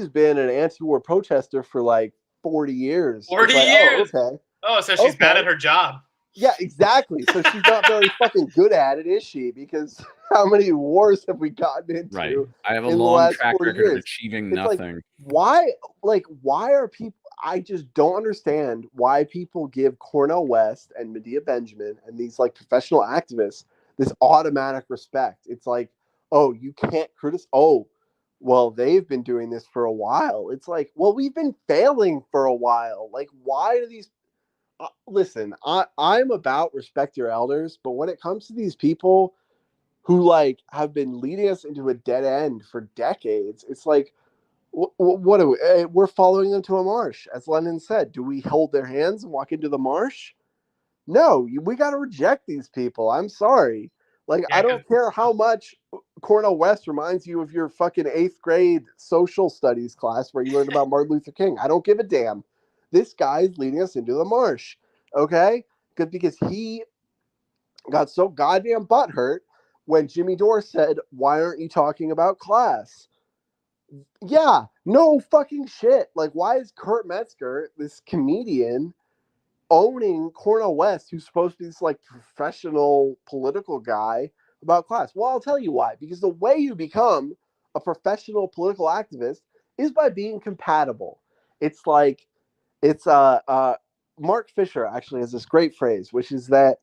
been an anti-war protester for like 40 years." 40 It's like, years. "Oh, okay." Oh, so she's bad at her job. Yeah, exactly. So she's not very fucking good at it, is she? Because how many wars have we gotten into Right. I have a in the long last track 40 record of years? achieving It's like, nothing. why are people, I just don't understand why people give Cornel West and Medea Benjamin and these like professional activists this automatic respect. It's like, oh, you can't criticize. Oh, well, they've been doing this for a while. It's like, well, we've been failing for a while. Like, why do these listen, I'm about respect your elders, but when it comes to these people who like have been leading us into a dead end for decades, it's like, what do we? We're following them to a marsh, as Lennon said. Do we hold their hands and walk into the marsh? No, we got to reject these people. I'm sorry. Like, Yeah, I don't care how much Cornel West reminds you of your fucking 8th grade social studies class where you learned about Martin Luther King. I don't give a damn. This guy's leading us into the marsh. Okay? Because he got so goddamn butthurt when Jimmy Dore said, "Why aren't you talking about class?" Yeah, no fucking shit. Like, why is Kurt Metzger, this comedian, owning Cornel West, who's supposed to be this like professional political guy, about class? Well, I'll tell you why. Because the way you become a professional political activist is by being compatible. It's like Mark Fisher actually has this great phrase, which is that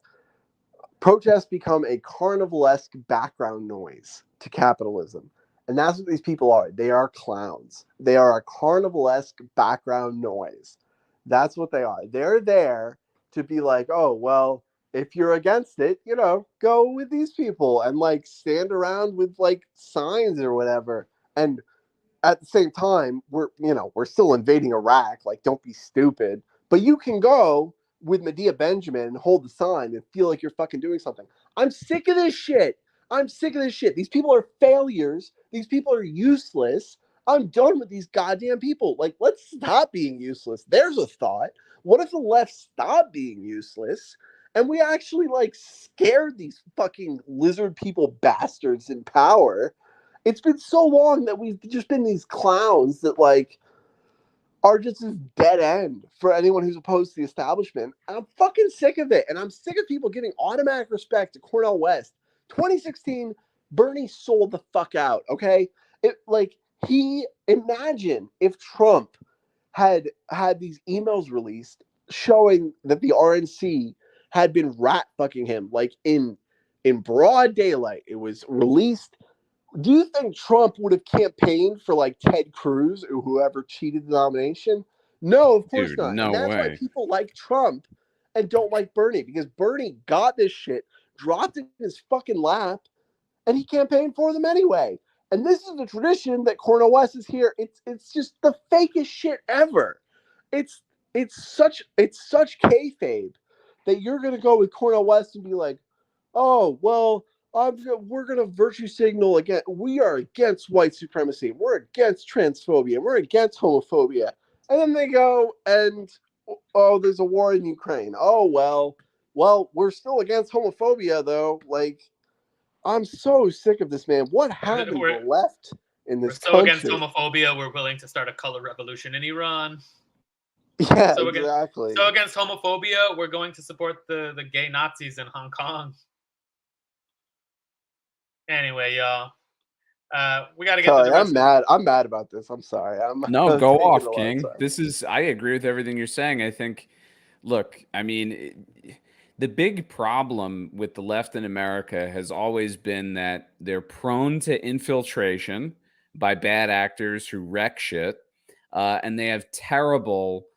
protests become a carnivalesque background noise to capitalism. And that's what these people are. They are clowns. They are a carnivalesque background noise. That's what they are. They're there to be like, oh, well, if you're against it, go with these people and like stand around with like signs or whatever. And at the same time, we're still invading Iraq. Like, don't be stupid. But you can go with Medea Benjamin and hold the sign and feel like you're fucking doing something. I'm sick of this shit. These people are failures. These people are useless. I'm done with these goddamn people. Like, let's stop being useless. There's a thought. What if the left stopped being useless and we actually like scared these fucking lizard people bastards in power? It's been so long that we've just been these clowns that like are just this dead end for anyone who's opposed to the establishment. And I'm fucking sick of it. And I'm sick of people giving automatic respect to Cornel West. 2016, Bernie sold the fuck out. Okay. Imagine if Trump had these emails released showing that the RNC had been rat fucking him, like in broad daylight. It was released. Do you think Trump would have campaigned for like Ted Cruz or whoever cheated the nomination? No, of course not. No And that's why way. people like Trump and don't like Bernie, because Bernie got this shit, dropped it in his fucking lap, and he campaigned for them anyway. And this is the tradition that Cornel West is here. It's just the fakest shit ever. It's such kayfabe that you're gonna go with Cornel West and be like, oh well, we're going to virtue signal again. We are against white supremacy. We're against transphobia. We're against homophobia. And then they go and, oh, there's a war in Ukraine. Oh, well, we're still against homophobia, though. Like, I'm so sick of this, man. What happened to the left in We're this so against country? homophobia, we're willing to start a color revolution in Iran. Yeah, So exactly. So against homophobia, we're going to support the gay Nazis in Hong Kong. Anyway, y'all, we got to get to the rest. I'm mad about this. I'm sorry. No, go off, King. I agree with everything you're saying. I think, look, I mean, the big problem with the left in America has always been that they're prone to infiltration by bad actors who wreck shit, and they have terrible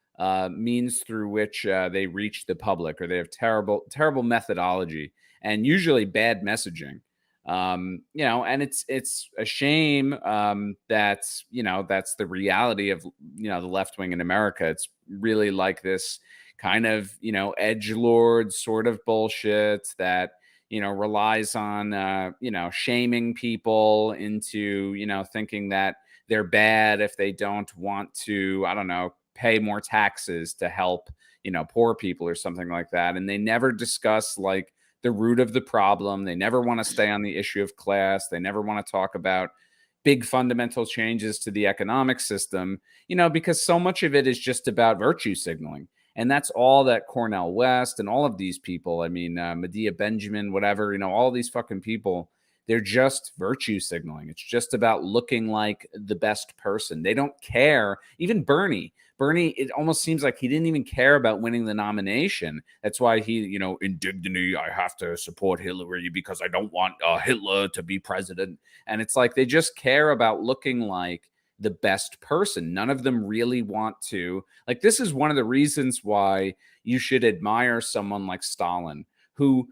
means through which they reach the public, or they have terrible methodology and usually bad messaging. And it's a shame that's that's the reality of the left wing in America. It's really like this kind of edgelord sort of bullshit that relies on shaming people into thinking that they're bad if they don't want to, I don't know, pay more taxes to help poor people or something like that. And they never discuss like the root of the problem. They never want to stay on the issue of class. They never want to talk about big fundamental changes to the economic system, because so much of it is just about virtue signaling. And that's all that Cornel West and all of these people, I mean, Medea Benjamin, whatever, all these fucking people, they're just virtue signaling. It's just about looking like the best person. They don't care. Even Bernie, it almost seems like he didn't even care about winning the nomination. That's why he, indignity, I have to support Hillary because I don't want Hitler to be president. And it's like they just care about looking like the best person. None of them really want to. Like, this is one of the reasons why you should admire someone like Stalin, who,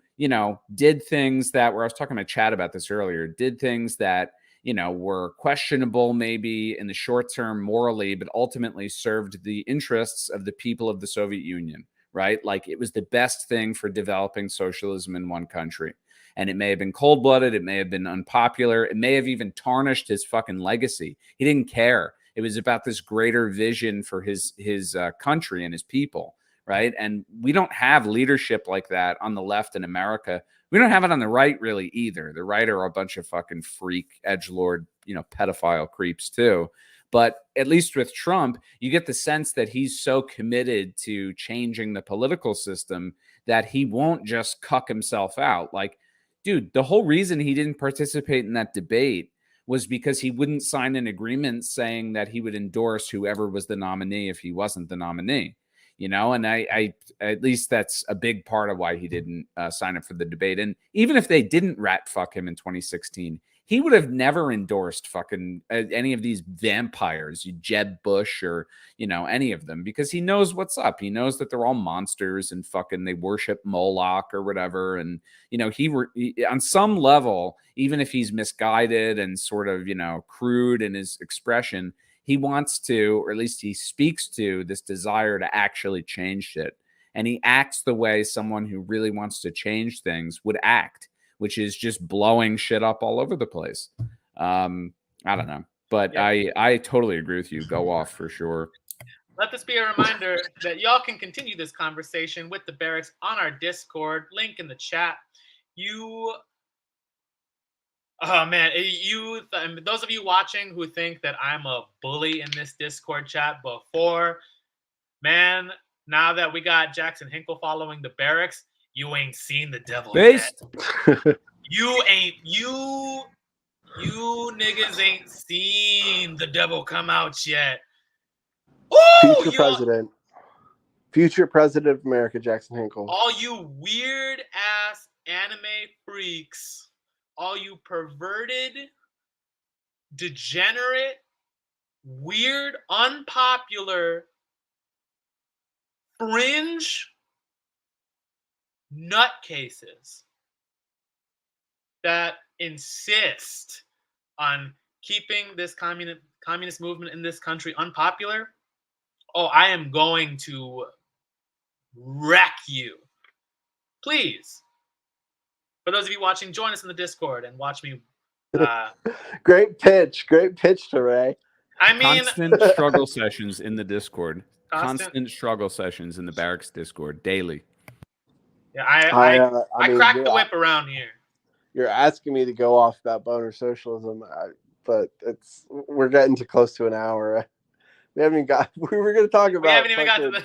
did things that where I was talking to Chad about this earlier, did things that, were questionable maybe in the short term morally, but ultimately served the interests of the people of the Soviet Union, right? Like, it was the best thing for developing socialism in one country. And it may have been cold-blooded, it may have been unpopular, it may have even tarnished his fucking legacy. He didn't care. It was about this greater vision for his country and his people, right? And we don't have leadership like that on the left in America. We don't have it on the right really either. The right are a bunch of fucking freak, edgelord, pedophile creeps too. But at least with Trump, you get the sense that he's so committed to changing the political system that he won't just cuck himself out. Like, dude, the whole reason he didn't participate in that debate was because he wouldn't sign an agreement saying that he would endorse whoever was the nominee if he wasn't the nominee. And I at least that's a big part of why he didn't sign up for the debate. And even if they didn't rat fuck him in 2016, he would have never endorsed fucking any of these vampires, Jeb Bush or, any of them, because he knows what's up. He knows that they're all monsters and fucking they worship Moloch or whatever. And, he on some level, even if he's misguided and sort of, crude in his expression, he wants to, or at least he speaks to this desire to actually change shit. And he acts the way someone who really wants to change things would act, which is just blowing shit up all over the place. I don't know, but yeah. I totally agree with you. Go off for sure. Let this be a reminder that y'all can continue this conversation with the Barracks on our Discord, link in the chat. Oh man, those of you watching who think that I'm a bully in this Discord chat before, man, now that we got Jackson Hinkle following the Barracks, you ain't seen the devil Based. yet. You niggas ain't seen the devil come out yet. Ooh, Future president of America, Jackson Hinkle. All you weird ass anime freaks, all you perverted, degenerate, weird, unpopular, fringe nutcases that insist on keeping this communist movement in this country unpopular. Oh, I am going to wreck you. Please. For those of you watching, join us in the Discord and watch me. Great pitch, Ray. I mean, constant struggle sessions in the Discord. Constant struggle sessions in the Barracks Discord daily. Yeah, I cracked the whip around here. You're asking me to go off about boner socialism, but we're getting close to an hour. We haven't even got. We were going to talk about. We haven't even got to the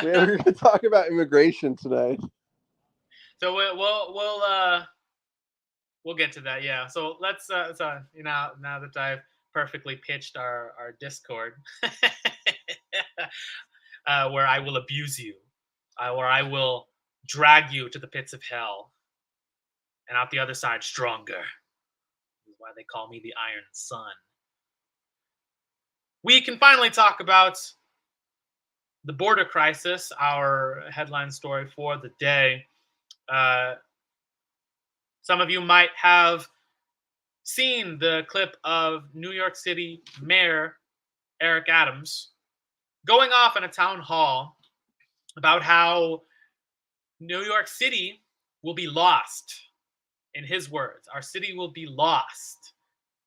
we were going to talk about immigration tonight. So we'll get to that. Yeah. So let's now that I've perfectly pitched our Discord, where I will abuse you, where I will drag you to the pits of hell, and out the other side stronger. This is why they call me the Iron Sun. We can finally talk about the border crisis, our headline story for the day. Some of you might have seen the clip of New York City Mayor Eric Adams going off in a town hall about how New York City will be lost. In his words, our city will be lost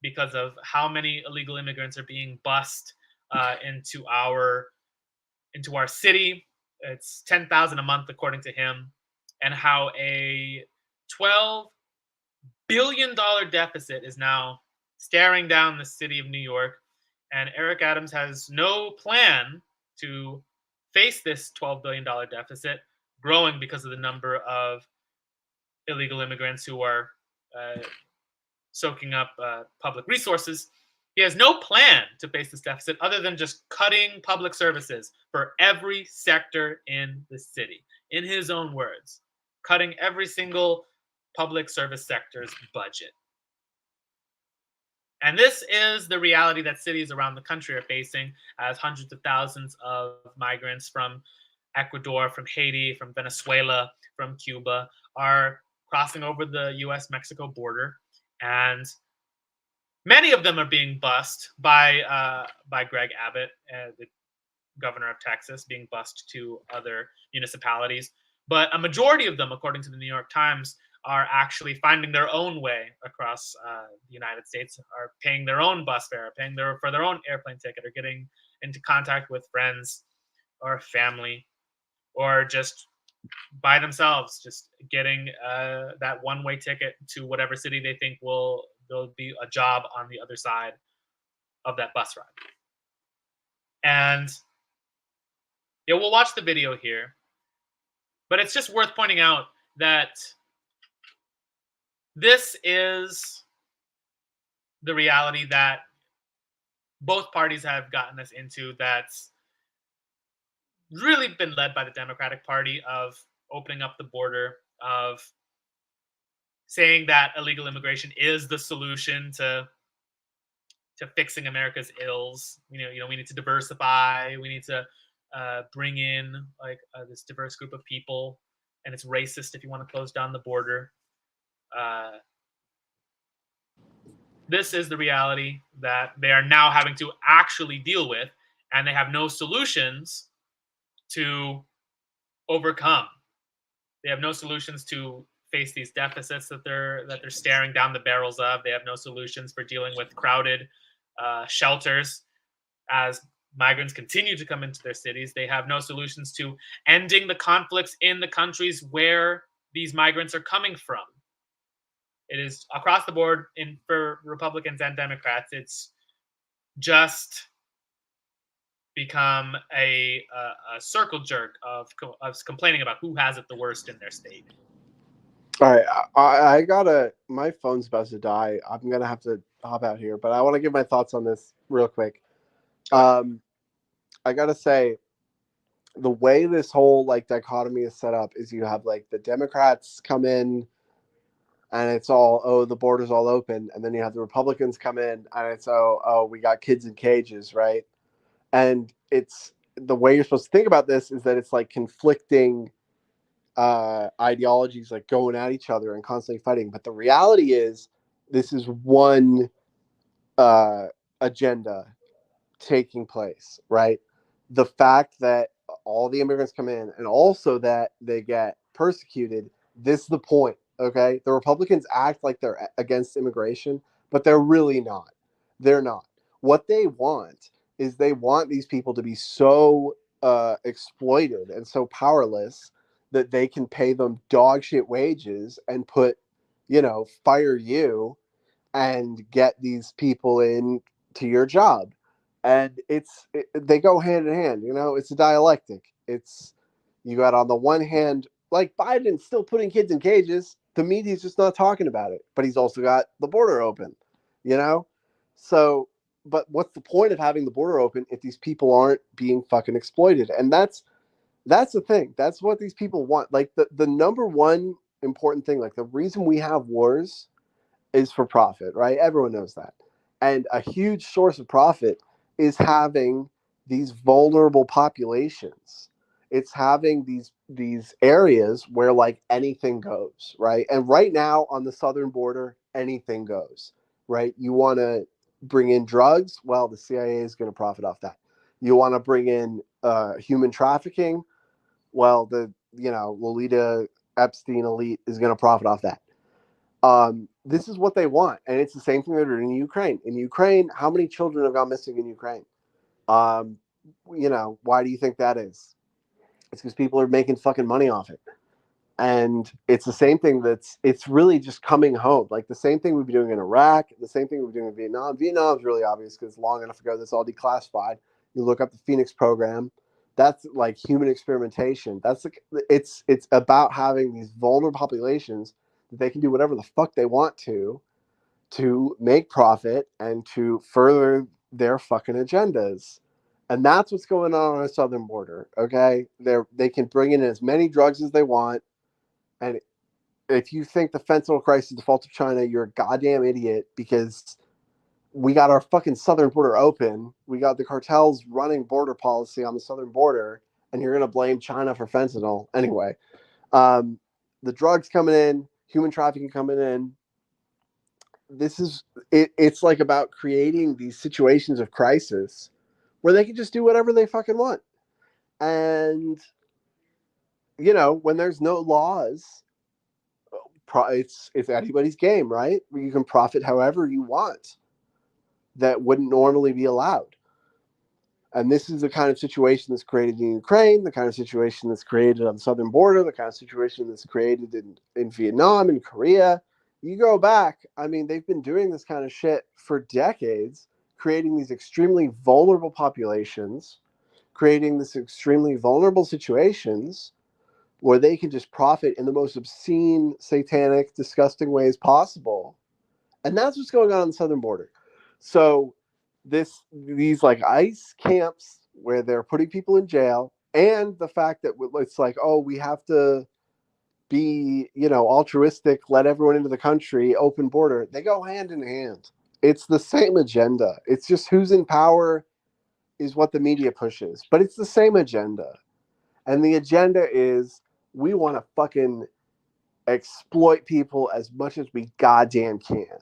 because of how many illegal immigrants are being bussed into our city. It's 10,000 a month, according to him, and how a $12 billion deficit is now staring down the city of New York. And Eric Adams has no plan to face this $12 billion deficit, growing because of the number of illegal immigrants who are soaking up public resources. He has no plan to face this deficit other than just cutting public services for every sector in the city. In his own words, cutting every single public service sector's budget. And this is the reality that cities around the country are facing, as hundreds of thousands of migrants from Ecuador, from Haiti, from Venezuela, from Cuba are crossing over the U.S.-Mexico border. And many of them are being bussed by Greg Abbott, the governor of Texas, being bussed to other municipalities. But a majority of them, according to the New York Times, are actually finding their own way across the United States, are paying their own bus fare, paying for their own airplane ticket, or getting into contact with friends or family, or just by themselves, just getting that one-way ticket to whatever city they think there'll be a job on the other side of that bus ride. And yeah, we'll watch the video here, but it's just worth pointing out that this is the reality that both parties have gotten us into, that's really been led by the Democratic Party, of opening up the border, of saying that illegal immigration is the solution to fixing America's ills. We need to diversify. We need to bring in this diverse group of people, and it's racist if you want to close down the border. This is the reality that they are now having to actually deal with, and they have no solutions to overcome. They have no solutions to face these deficits that they're staring down the barrels of. They have no solutions for dealing with crowded shelters as migrants continue to come into their cities. They have no solutions to ending the conflicts in the countries where these migrants are coming from. It is across the board for Republicans and Democrats. It's just become a circle jerk of complaining about who has it the worst in their state. All right, I gotta. My phone's about to die. I'm gonna have to hop out here, but I want to give my thoughts on this real quick. I gotta say, the way this whole dichotomy is set up is you have the Democrats come in, and it's all, the border's all open, and then you have the Republicans come in, and it's we got kids in cages, right? And it's the way you're supposed to think about this is that it's conflicting ideologies going at each other and constantly fighting. But the reality is this is one agenda taking place, right? The fact that all the immigrants come in and also that they get persecuted, this is the point, okay? The Republicans act like they're against immigration, but they're really not. They're not. What they want is they want these people to be so exploited and so powerless that they can pay them dog shit wages and fire you and get these people in to your job. And they go hand in hand, it's a dialectic. You got on the one hand, Biden's still putting kids in cages. The media's just not talking about it, but he's also got the border open, So, but what's the point of having the border open if these people aren't being fucking exploited? And that's That's the thing. That's what these people want. Like the number one important thing, like the reason we have wars is for profit, right? Everyone knows that. And a huge source of profit is having these vulnerable populations. It's having these areas where like anything goes, right? And right now on the southern border, anything goes, right? You want to bring in drugs, well, the CIA is going to profit off that. You want to bring in human trafficking, well, the Lolita Epstein elite is going to profit off that. This is what they want, and it's the same thing they're doing in Ukraine. In Ukraine, how many children have gone missing in Ukraine? Why do you think that is? It's because people are making fucking money off it, and it's the same thing. It's really just coming home. Like the same thing we've been doing in Iraq, the same thing we've been doing in Vietnam. Vietnam is really obvious because long enough ago that's all declassified. You look up the Phoenix program. That's like human experimentation. It's about having these vulnerable populations that they can do whatever the fuck they want to make profit and to further their fucking agendas. And that's what's going on the southern border. Okay, they can bring in as many drugs as they want, and if you think the fentanyl crisis is the fault of China, you're a goddamn idiot, because we got our fucking southern border open. We got the cartels running border policy on the southern border, and you're going to blame China for fentanyl. Anyway, the drugs coming in, human trafficking coming in. This is it. It's like about creating these situations of crisis where they can just do whatever they fucking want. And, when there's no laws, it's anybody's game, right? You can profit however you want that wouldn't normally be allowed. And this is the kind of situation that's created in Ukraine, the kind of situation that's created on the southern border, the kind of situation that's created in Vietnam and Korea. You go back, I mean, they've been doing this kind of shit for decades, creating these extremely vulnerable populations, creating this extremely vulnerable situations where they can just profit in the most obscene, satanic, disgusting ways possible. And that's what's going on the southern border. So these like ICE camps where they're putting people in jail, and the fact that it's like, oh, we have to be, altruistic, let everyone into the country, open border, they go hand in hand. It's the same agenda. It's just who's in power is what the media pushes, but it's the same agenda. And the agenda is we want to fucking exploit people as much as we goddamn can.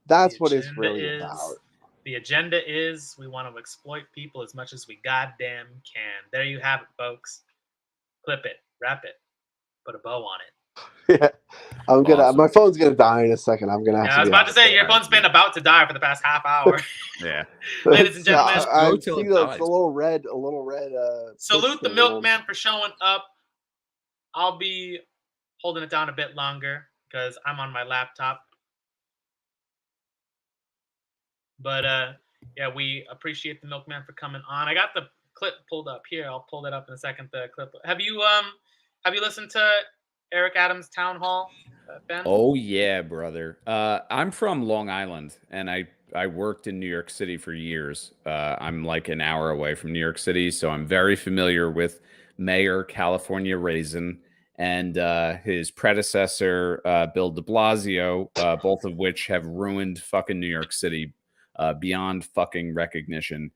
That's what it's really about. The agenda is we want to exploit people as much as we goddamn can. There you have it, folks. Clip it, wrap it, put a bow on it. Yeah, my phone's gonna die in a second. I'm gonna have to. I was about to say your phone's been about to die for the past half hour. Yeah, ladies and gentlemen, I see that's a little red. Salute the milkman for showing up. I'll be holding it down a bit longer because I'm on my laptop. But yeah, we appreciate the milkman for coming on. I got the clip pulled up here. I'll pull that up in a second. The clip. Have you listened to Eric Adams' town hall, Ben? Oh yeah, brother. I'm from Long Island, and I worked in New York City for years. I'm like an hour away from New York City, so I'm very familiar with Mayor California Raisin and his predecessor, Bill de Blasio, both of which have ruined fucking New York City beyond fucking recognition.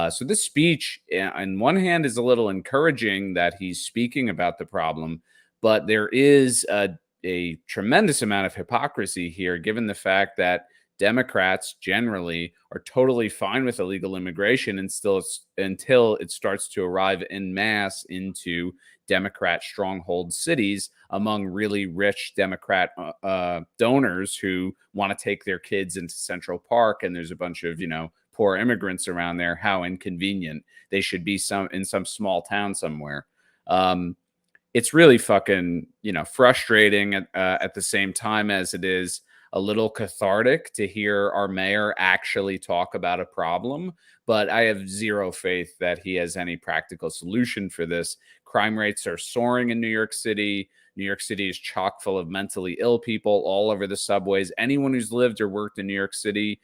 So this speech, on one hand, is a little encouraging that he's speaking about the problem, but there is a tremendous amount of hypocrisy here, given the fact that Democrats generally are totally fine with illegal immigration until it starts to arrive en masse into Democrat stronghold cities among really rich Democrat donors who want to take their kids into Central Park, and there's a bunch of poor immigrants around there. How inconvenient. They should be in some small town somewhere. It's really fucking, frustrating at the same time as it is a little cathartic to hear our mayor actually talk about a problem. But I have zero faith that he has any practical solution for this. Crime rates are soaring in New York City. New York City is chock full of mentally ill people all over the subways. Anyone who's lived or worked in New York City,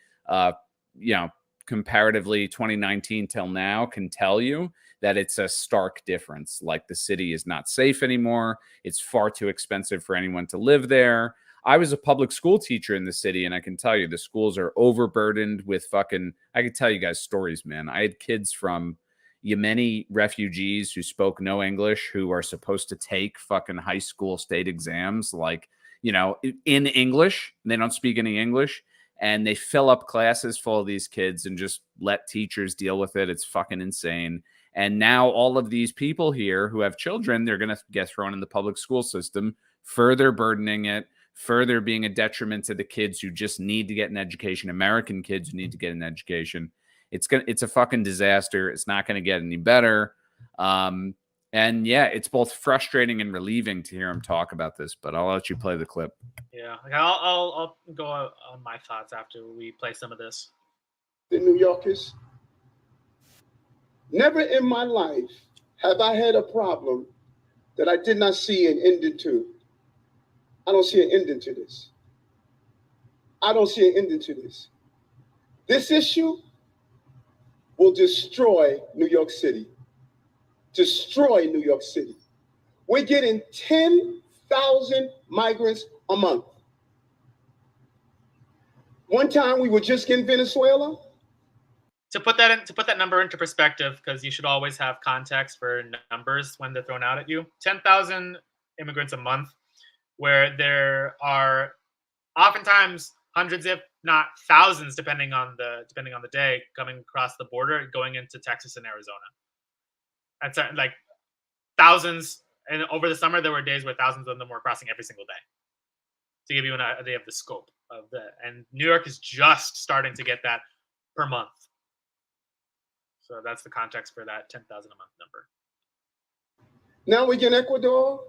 comparatively 2019 till now can tell you that it's a stark difference. Like the city is not safe anymore. It's far too expensive for anyone to live there. I was a public school teacher in the city, and I can tell you the schools are overburdened with fucking, I can tell you guys stories, man. I had kids from Yemeni refugees who spoke no English, who are supposed to take fucking high school state exams, like, you know, in English. They don't speak any English, and they fill up classes full of these kids and just let teachers deal with it. It's fucking insane. And now all of these people here who have children, they're going to get thrown in the public school system, further burdening it, further being a detriment to the kids who just need to get an education, American kids who need to get an education. It's a fucking disaster. It's not going to get any better. And yeah, it's both frustrating and relieving to hear him talk about this, but I'll let you play the clip. Yeah, like I'll go on my thoughts after we play some of this. The New Yorkers, never in my life have I had a problem that I did not see an ending to. I don't see an ending to this. I don't see an ending to this. This issue will destroy New York City. Destroy New York City. We're getting 10,000 migrants a month. One time we were just getting Venezuela. To put that number into perspective, because you should always have context for numbers when they're thrown out at you. 10,000 immigrants a month, where there are oftentimes hundreds, if not thousands, depending on the day, coming across the border, going into Texas and Arizona. That's like thousands, and over the summer there were days where thousands of them were crossing every single day. To give you an idea of the scope of that, and New York is just starting to get that per month. So that's the context for that 10,000 a month number. Now we get Ecuador.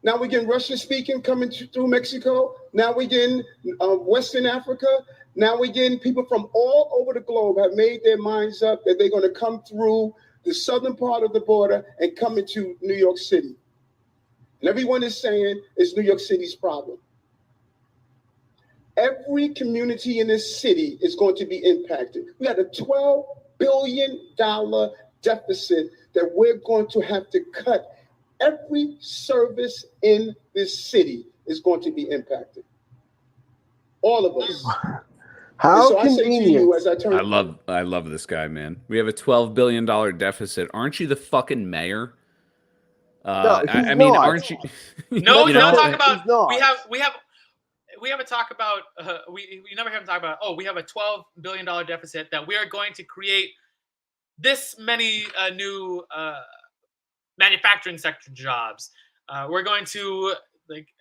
Now we get Russian speaking coming through Mexico. Now we get Western Africa. Now we getting people from all over the globe have made their minds up that they're going to come through the southern part of the border and come into New York City. And everyone is saying it's New York City's problem. Every community in this city is going to be impacted. We had a $12 billion deficit that we're going to have to cut. Every service in this city is going to be impacted. All of us. How so convenient. I say to you as I turn. I love this guy, man. We have a $12 billion deficit. Aren't you the fucking mayor? No, I mean, not. aren't you? No, You you know, don't talk he's about. not. We have a talk about. We never hear him talk about. Oh, we have a $12 billion deficit that we are going to create this many new manufacturing sector jobs. We're going to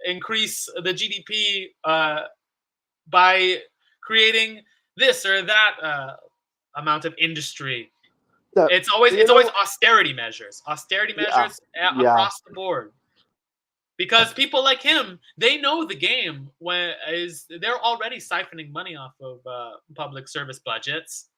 increase the GDP by creating this or that amount of industry. No, It's always austerity measures across the board. Because people like him, they know the game. They're already siphoning money off of public service budgets.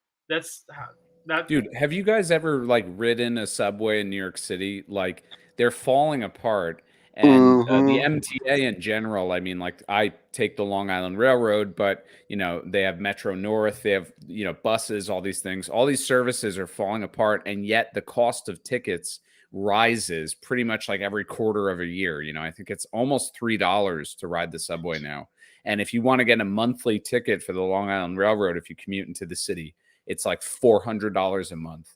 Dude, have you guys ever ridden a subway in New York City? Like, they're falling apart. And the MTA in general, I mean, I take the Long Island Railroad, but, they have Metro North, they have, buses, all these things. All these services are falling apart, and yet the cost of tickets rises pretty much every quarter of a year. I think it's almost $3 to ride the subway now. And if you want to get a monthly ticket for the Long Island Railroad, if you commute into the city, it's $400 a month.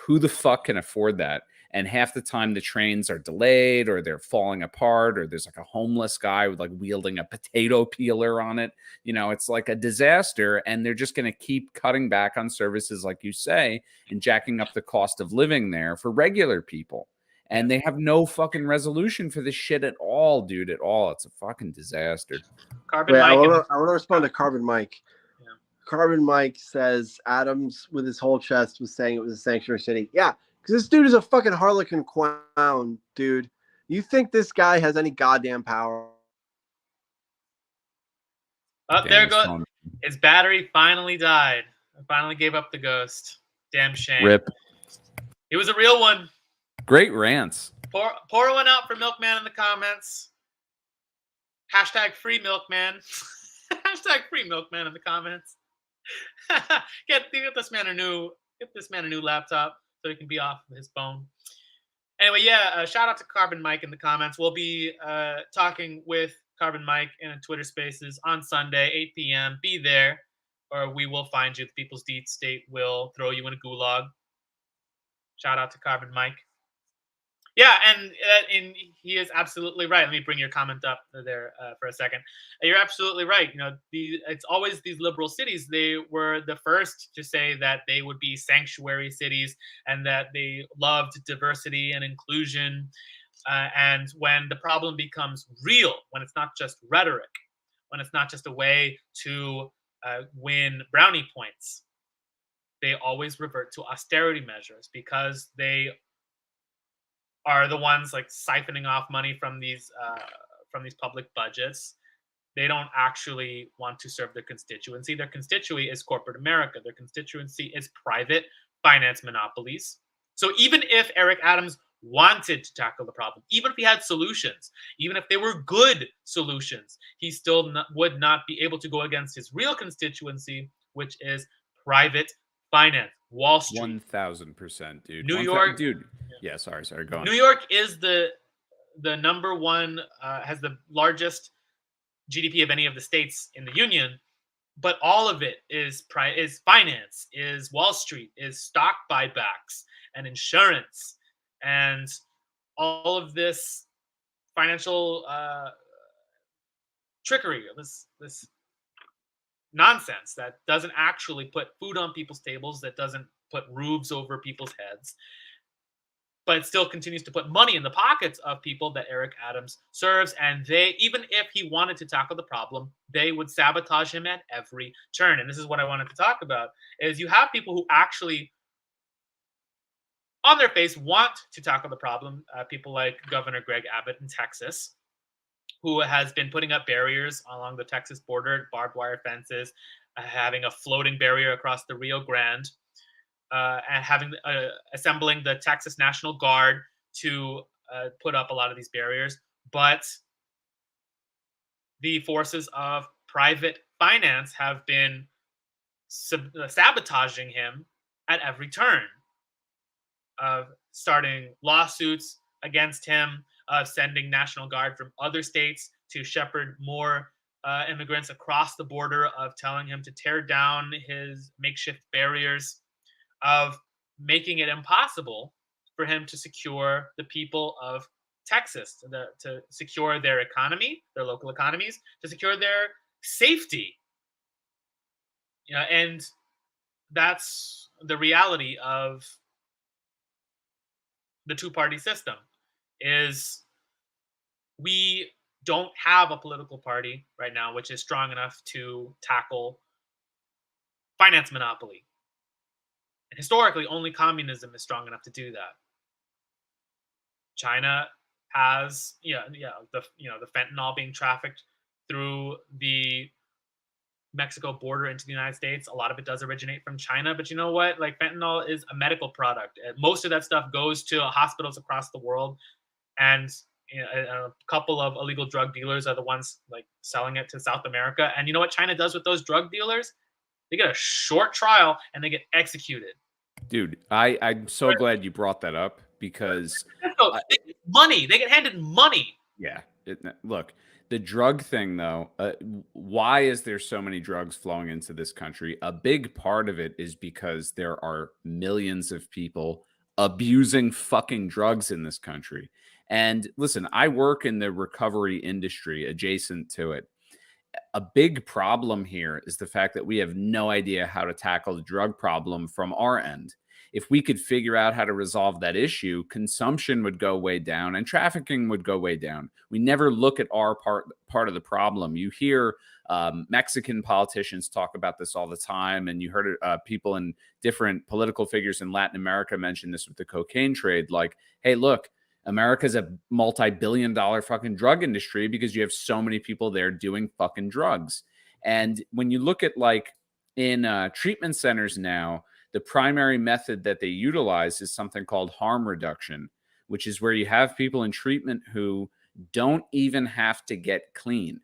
Who the fuck can afford that? And half the time the trains are delayed, or they're falling apart, or there's a homeless guy with wielding a potato peeler on it. It's a disaster, and they're just going to keep cutting back on services, like you say, and jacking up the cost of living there for regular people. And they have no fucking resolution for this shit at all, dude, at all. It's a fucking disaster. Carbon Mike. I want to respond to Carbon Mike. Yeah. Carbon Mike says Adams, with his whole chest, was saying it was a sanctuary city. Yeah. Because this dude is a fucking harlequin clown, dude. You think this guy has any goddamn power? Oh, there goes. His battery finally died. I finally gave up the ghost. Damn shame. Rip. He was a real one. Great rants. Pour one out for Milkman in the comments. Hashtag free Milkman. Hashtag free Milkman in the comments. get this man a new laptop so he can be off of his phone. Anyway, yeah, shout out to Carbon Mike in the comments. We'll be talking with Carbon Mike in Twitter Spaces on Sunday, 8 p.m. Be there, or we will find you. The People's Deep State will throw you in a gulag. Shout out to Carbon Mike. Yeah, and he is absolutely right. Let me bring your comment up there for a second. You're absolutely right. You know, it's always these liberal cities. They were the first to say that they would be sanctuary cities and that they loved diversity and inclusion. And when the problem becomes real, when it's not just rhetoric, when it's not just a way to win brownie points, they always revert to austerity measures because they are the ones like siphoning off money from these public budgets. They don't actually want to serve their constituency. Their constituency is corporate America. Their constituency is private finance monopolies. So even if Eric Adams wanted to tackle the problem, even if he had solutions, even if they were good solutions, he still would not be able to go against his real constituency, which is private finance, Wall Street. 1000%, dude. New York, dude. Yeah, sorry, go on. New York is the number one, has the largest GDP of any of the states in the union, but all of it is finance, is Wall Street, is stock buybacks and insurance, and all of this financial trickery, this nonsense that doesn't actually put food on people's tables, that doesn't put roofs over people's heads, but it still continues to put money in the pockets of people that Eric Adams serves. And they, even if he wanted to tackle the problem, they would sabotage him at every turn. And this is what I wanted to talk about, is you have people who actually, on their face, want to tackle the problem. People like Governor Greg Abbott in Texas, who has been putting up barriers along the Texas border, barbed wire fences, having a floating barrier across the Rio Grande, and assembling the Texas National Guard to put up a lot of these barriers. But the forces of private finance have been sabotaging him at every turn, of starting lawsuits against him, of sending National Guard from other states to shepherd more immigrants across the border, of telling him to tear down his makeshift barriers, of making it impossible for him to secure the people of Texas, to secure their economy, their local economies, to secure their safety. And that's the reality of the two-party system, is we don't have a political party right now which is strong enough to tackle finance monopoly. And historically, only communism is strong enough to do that. China has, the fentanyl being trafficked through the Mexico border into the United States. A lot of it does originate from China, but you know what? Like, fentanyl is a medical product. Most of that stuff goes to hospitals across the world, and a couple of illegal drug dealers are the ones like selling it to South America. And you know what China does with those drug dealers? They get a short trial and they get executed. Dude, I'm so glad you brought that up, because they get money. They get handed money. Yeah. Look, the drug thing, though, why is there so many drugs flowing into this country? A big part of it is because there are millions of people abusing fucking drugs in this country. And listen, I work in the recovery industry adjacent to it. A big problem here is the fact that we have no idea how to tackle the drug problem from our end. If we could figure out how to resolve that issue, consumption would go way down and trafficking would go way down. We never look at our part of the problem. You hear Mexican politicians talk about this all the time, and you heard people in different political figures in Latin America mention this with the cocaine trade. Like, hey, look, America's a multi-billion-dollar fucking drug industry because you have so many people there doing fucking drugs. And when you look at, like, in treatment centers now, the primary method that they utilize is something called harm reduction, which is where you have people in treatment who don't even have to get clean.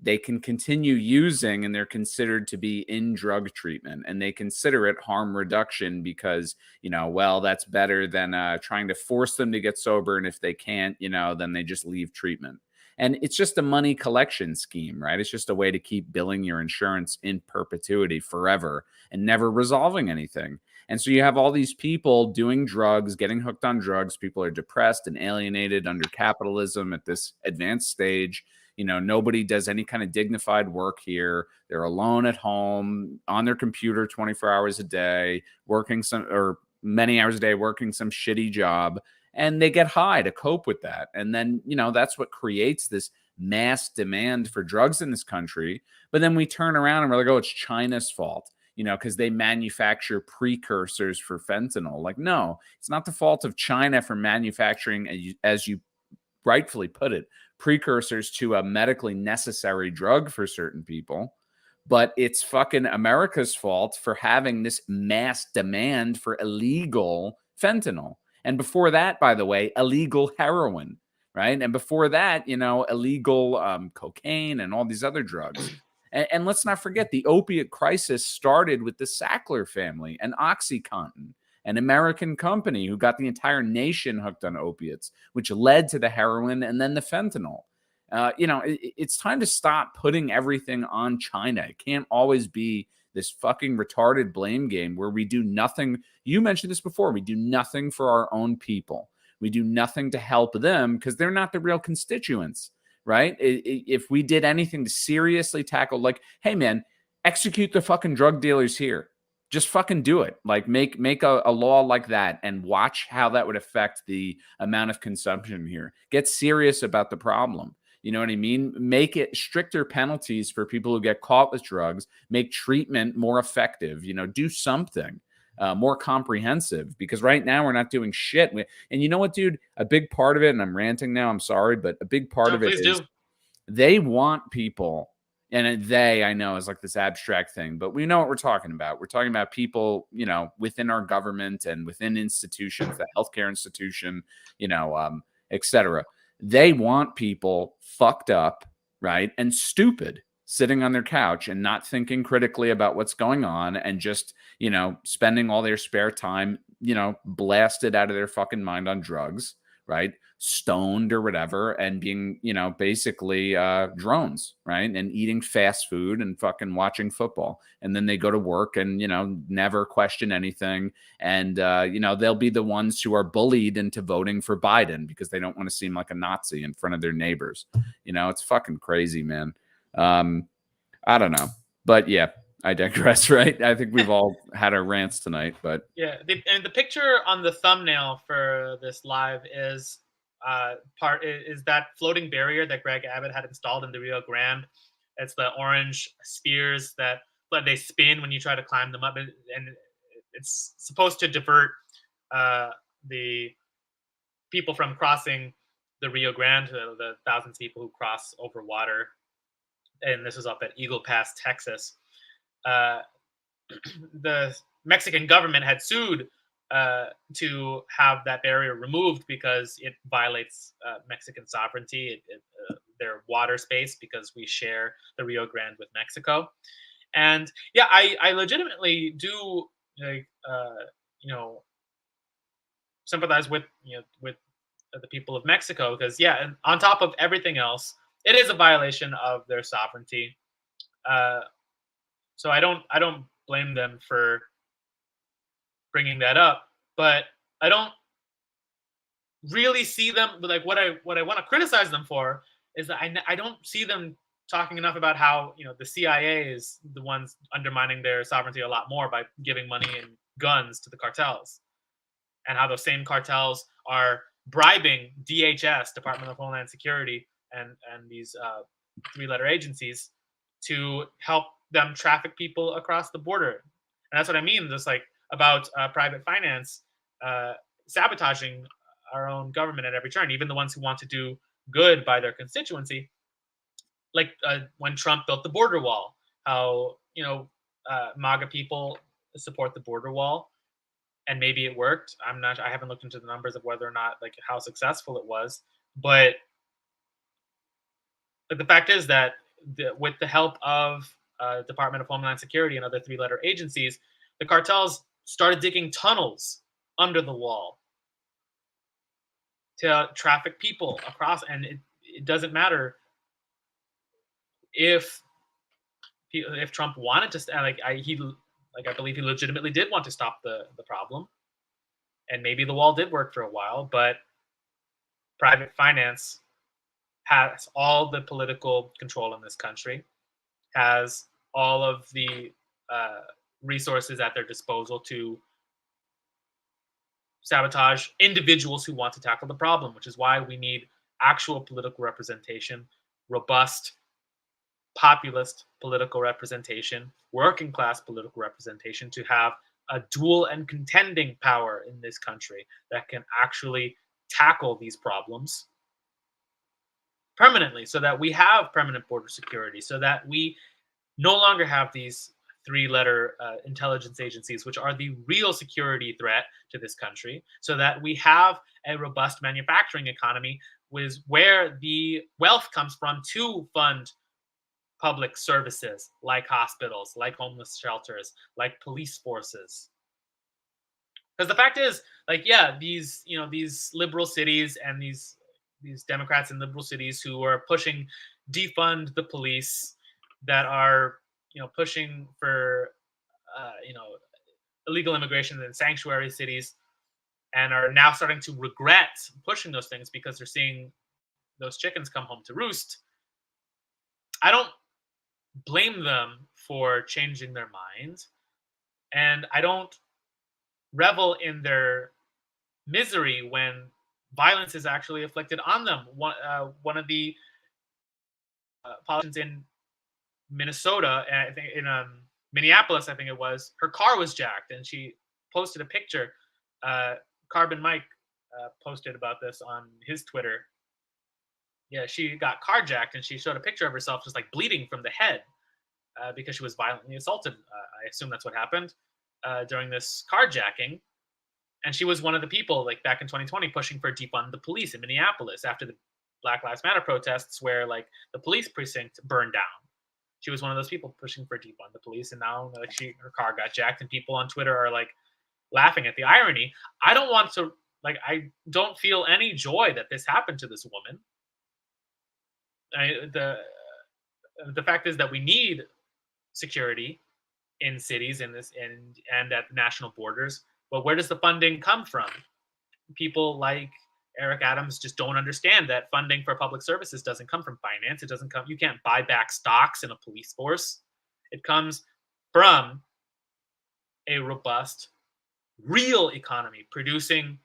they can continue using, and they're considered to be in drug treatment, and they consider it harm reduction because, well, that's better than trying to force them to get sober. And if they can't, then they just leave treatment. And it's just a money collection scheme, right? It's just a way to keep billing your insurance in perpetuity forever and never resolving anything. And so you have all these people doing drugs, getting hooked on drugs. People are depressed and alienated under capitalism at this advanced stage. Nobody does any kind of dignified work here. They're alone at home on their computer 24 hours a day, working many hours a day, working some shitty job, and they get high to cope with that. And then, that's what creates this mass demand for drugs in this country. But then we turn around and we're like, oh, it's China's fault, because they manufacture precursors for fentanyl. Like, no, it's not the fault of China for manufacturing, as you rightfully put it, precursors to a medically necessary drug for certain people. But it's fucking America's fault for having this mass demand for illegal fentanyl. And before that, by the way, illegal heroin, right? And before that, illegal cocaine and all these other drugs. And let's not forget, the opiate crisis started with the Sackler family and OxyContin, an American company who got the entire nation hooked on opiates, which led to the heroin and then the fentanyl. It's time to stop putting everything on China. It can't always be this fucking retarded blame game where we do nothing. You mentioned this before. We do nothing for our own people. We do nothing to help them because they're not the real constituents, right? If we did anything to seriously tackle, like, hey, man, execute the fucking drug dealers here. Just fucking do it. Like, make a law like that and watch how that would affect the amount of consumption here. Get serious about the problem. You know what I mean? Make it stricter penalties for people who get caught with drugs. Make treatment more effective. Do something more comprehensive, because right now we're not doing shit. And you know what, dude? A big part of it, and I'm ranting now, I'm sorry, but a big part of it is they want people, and they, I know, is like this abstract thing, but we know what we're talking about. We're talking about people, within our government and within institutions, the healthcare institution, et cetera. They want people fucked up, right, and stupid, sitting on their couch and not thinking critically about what's going on, and just, spending all their spare time, blasted out of their fucking mind on drugs, right, stoned or whatever, and being, basically drones, right, and eating fast food and fucking watching football. And then they go to work and, never question anything. And, they'll be the ones who are bullied into voting for Biden because they don't want to seem like a Nazi in front of their neighbors. It's fucking crazy, man. I don't know. But yeah, I digress, right? I think we've all had our rants tonight, but yeah. And the picture on the thumbnail for this live is that floating barrier that Greg Abbott had installed in the Rio Grande. It's the orange spears that they spin when you try to climb them up, and it's supposed to divert the people from crossing the Rio Grande, the thousands of people who cross over water. And this is up at Eagle Pass, Texas. The Mexican government had sued to have that barrier removed because it violates Mexican sovereignty, their water space, because we share the Rio Grande with Mexico. And yeah, I legitimately do sympathize with with the people of Mexico, because yeah, and on top of everything else, it is a violation of their sovereignty. So I don't blame them for bringing that up, but I don't really see them, like, what I want to criticize them for is that I don't see them talking enough about how the CIA is the ones undermining their sovereignty a lot more by giving money and guns to the cartels, and how those same cartels are bribing DHS, Department of Homeland Security, and these three-letter agencies to help them traffic people across the border. And that's what I mean, just like about private finance sabotaging our own government at every turn, even the ones who want to do good by their constituency. Like when Trump built the border wall, how MAGA people support the border wall, and maybe it worked. I haven't looked into the numbers of whether or not, like, how successful it was, but the fact is that with the help of Department of Homeland Security and other three-letter agencies, the cartels started digging tunnels under the wall to traffic people across. And it doesn't matter if Trump wanted to, I believe he legitimately did want to stop the problem, and maybe the wall did work for a while, but private finance has all the political control in this country, has all of the resources at their disposal to sabotage individuals who want to tackle the problem, which is why we need actual political representation, robust populist political representation, working class political representation, to have a dual and contending power in this country that can actually tackle these problems permanently, so that we have permanent border security, so that we no longer have these three-letter intelligence agencies, which are the real security threat to this country, so that we have a robust manufacturing economy where the wealth comes from to fund public services like hospitals, like homeless shelters, like police forces. Because the fact is, these liberal cities and these Democrats in liberal cities who are pushing defund the police, that are pushing for illegal immigration in sanctuary cities, and are now starting to regret pushing those things because they're seeing those chickens come home to roost. I don't blame them for changing their mind, and I don't revel in their misery when violence is actually inflicted on them. One of the politicians in Minnesota, and I think in Minneapolis, I think it was, her car was jacked, and she posted a picture. Carbon Mike posted about this on his Twitter. Yeah, she got carjacked, and she showed a picture of herself just like bleeding from the head because she was violently assaulted. I assume that's what happened during this carjacking. And she was one of the people, like back in 2020, pushing for defund the police in Minneapolis after the Black Lives Matter protests, where like the police precinct burned down. She was one of those people pushing for defund the police, and now her car got jacked, and people on Twitter are like laughing at the irony. I don't feel any joy that this happened to this woman. The fact is that we need security in cities and at the national borders, but where does the funding come from? People like Eric Adams just don't understand that funding for public services doesn't come from finance. It doesn't come. You can't buy back stocks in a police force. It comes from a robust, real economy, producing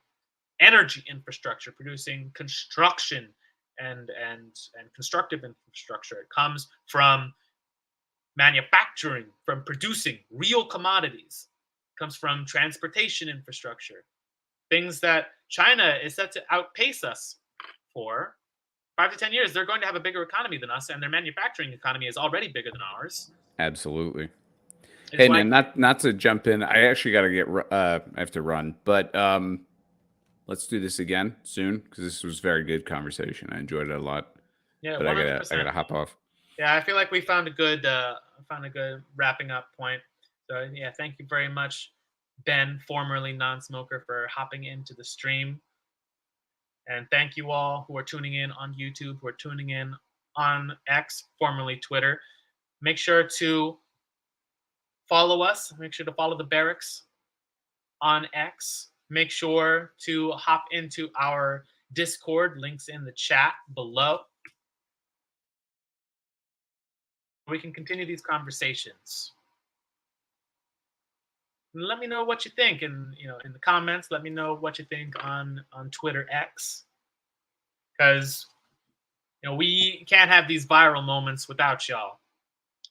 energy infrastructure, producing construction and constructive infrastructure. It comes from manufacturing, from producing real commodities. It comes from transportation infrastructure, things that China is set to outpace us for 5 to 10 years. They're going to have a bigger economy than us, and their manufacturing economy is already bigger than ours. Absolutely. Hey, and not to jump in, I actually got to I have to run, but let's do this again soon, because this was very good conversation. I enjoyed it a lot. Yeah, but 100%. I gotta hop off. Yeah, I feel like we found a good wrapping up point. So yeah, thank you very much, Ben, formerly non-smoker, for hopping into the stream. And thank you all who are tuning in on YouTube, who are tuning in on X, formerly Twitter. Make sure to follow us. Make sure to follow the Barracks on X. Make sure to hop into our Discord. Links in the chat below. We can continue these conversations. Let me know what you think, and in the comments. Let me know what you think on Twitter X, because we can't have these viral moments without y'all,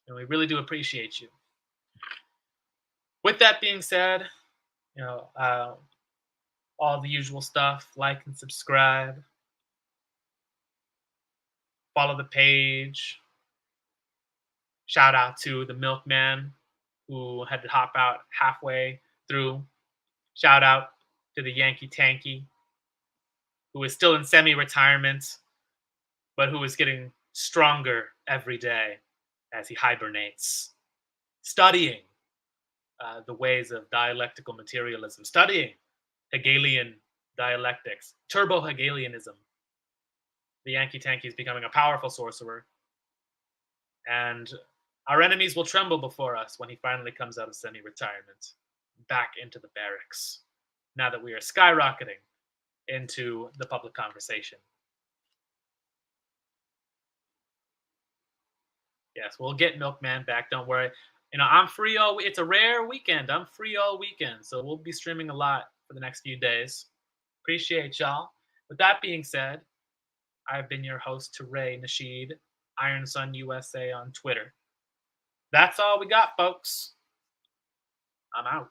and we really do appreciate you. With that being said, all the usual stuff: like and subscribe, follow the page. Shout out to the milkman who had to hop out halfway through. Shout out to the Yankee Tanky, who is still in semi-retirement, but who is getting stronger every day as he hibernates, studying the ways of dialectical materialism, studying Hegelian dialectics, turbo-Hegelianism. The Yankee Tanky is becoming a powerful sorcerer, and our enemies will tremble before us when he finally comes out of semi-retirement, back into the barracks, now that we are skyrocketing into the public conversation. Yes, we'll get Milkman back, don't worry. I'm free all it's a rare weekend. I'm free all weekend, so we'll be streaming a lot for the next few days. Appreciate y'all. With that being said, I've been your host, Teray Nasheed, Iron Sun USA on Twitter. That's all we got, folks. I'm out.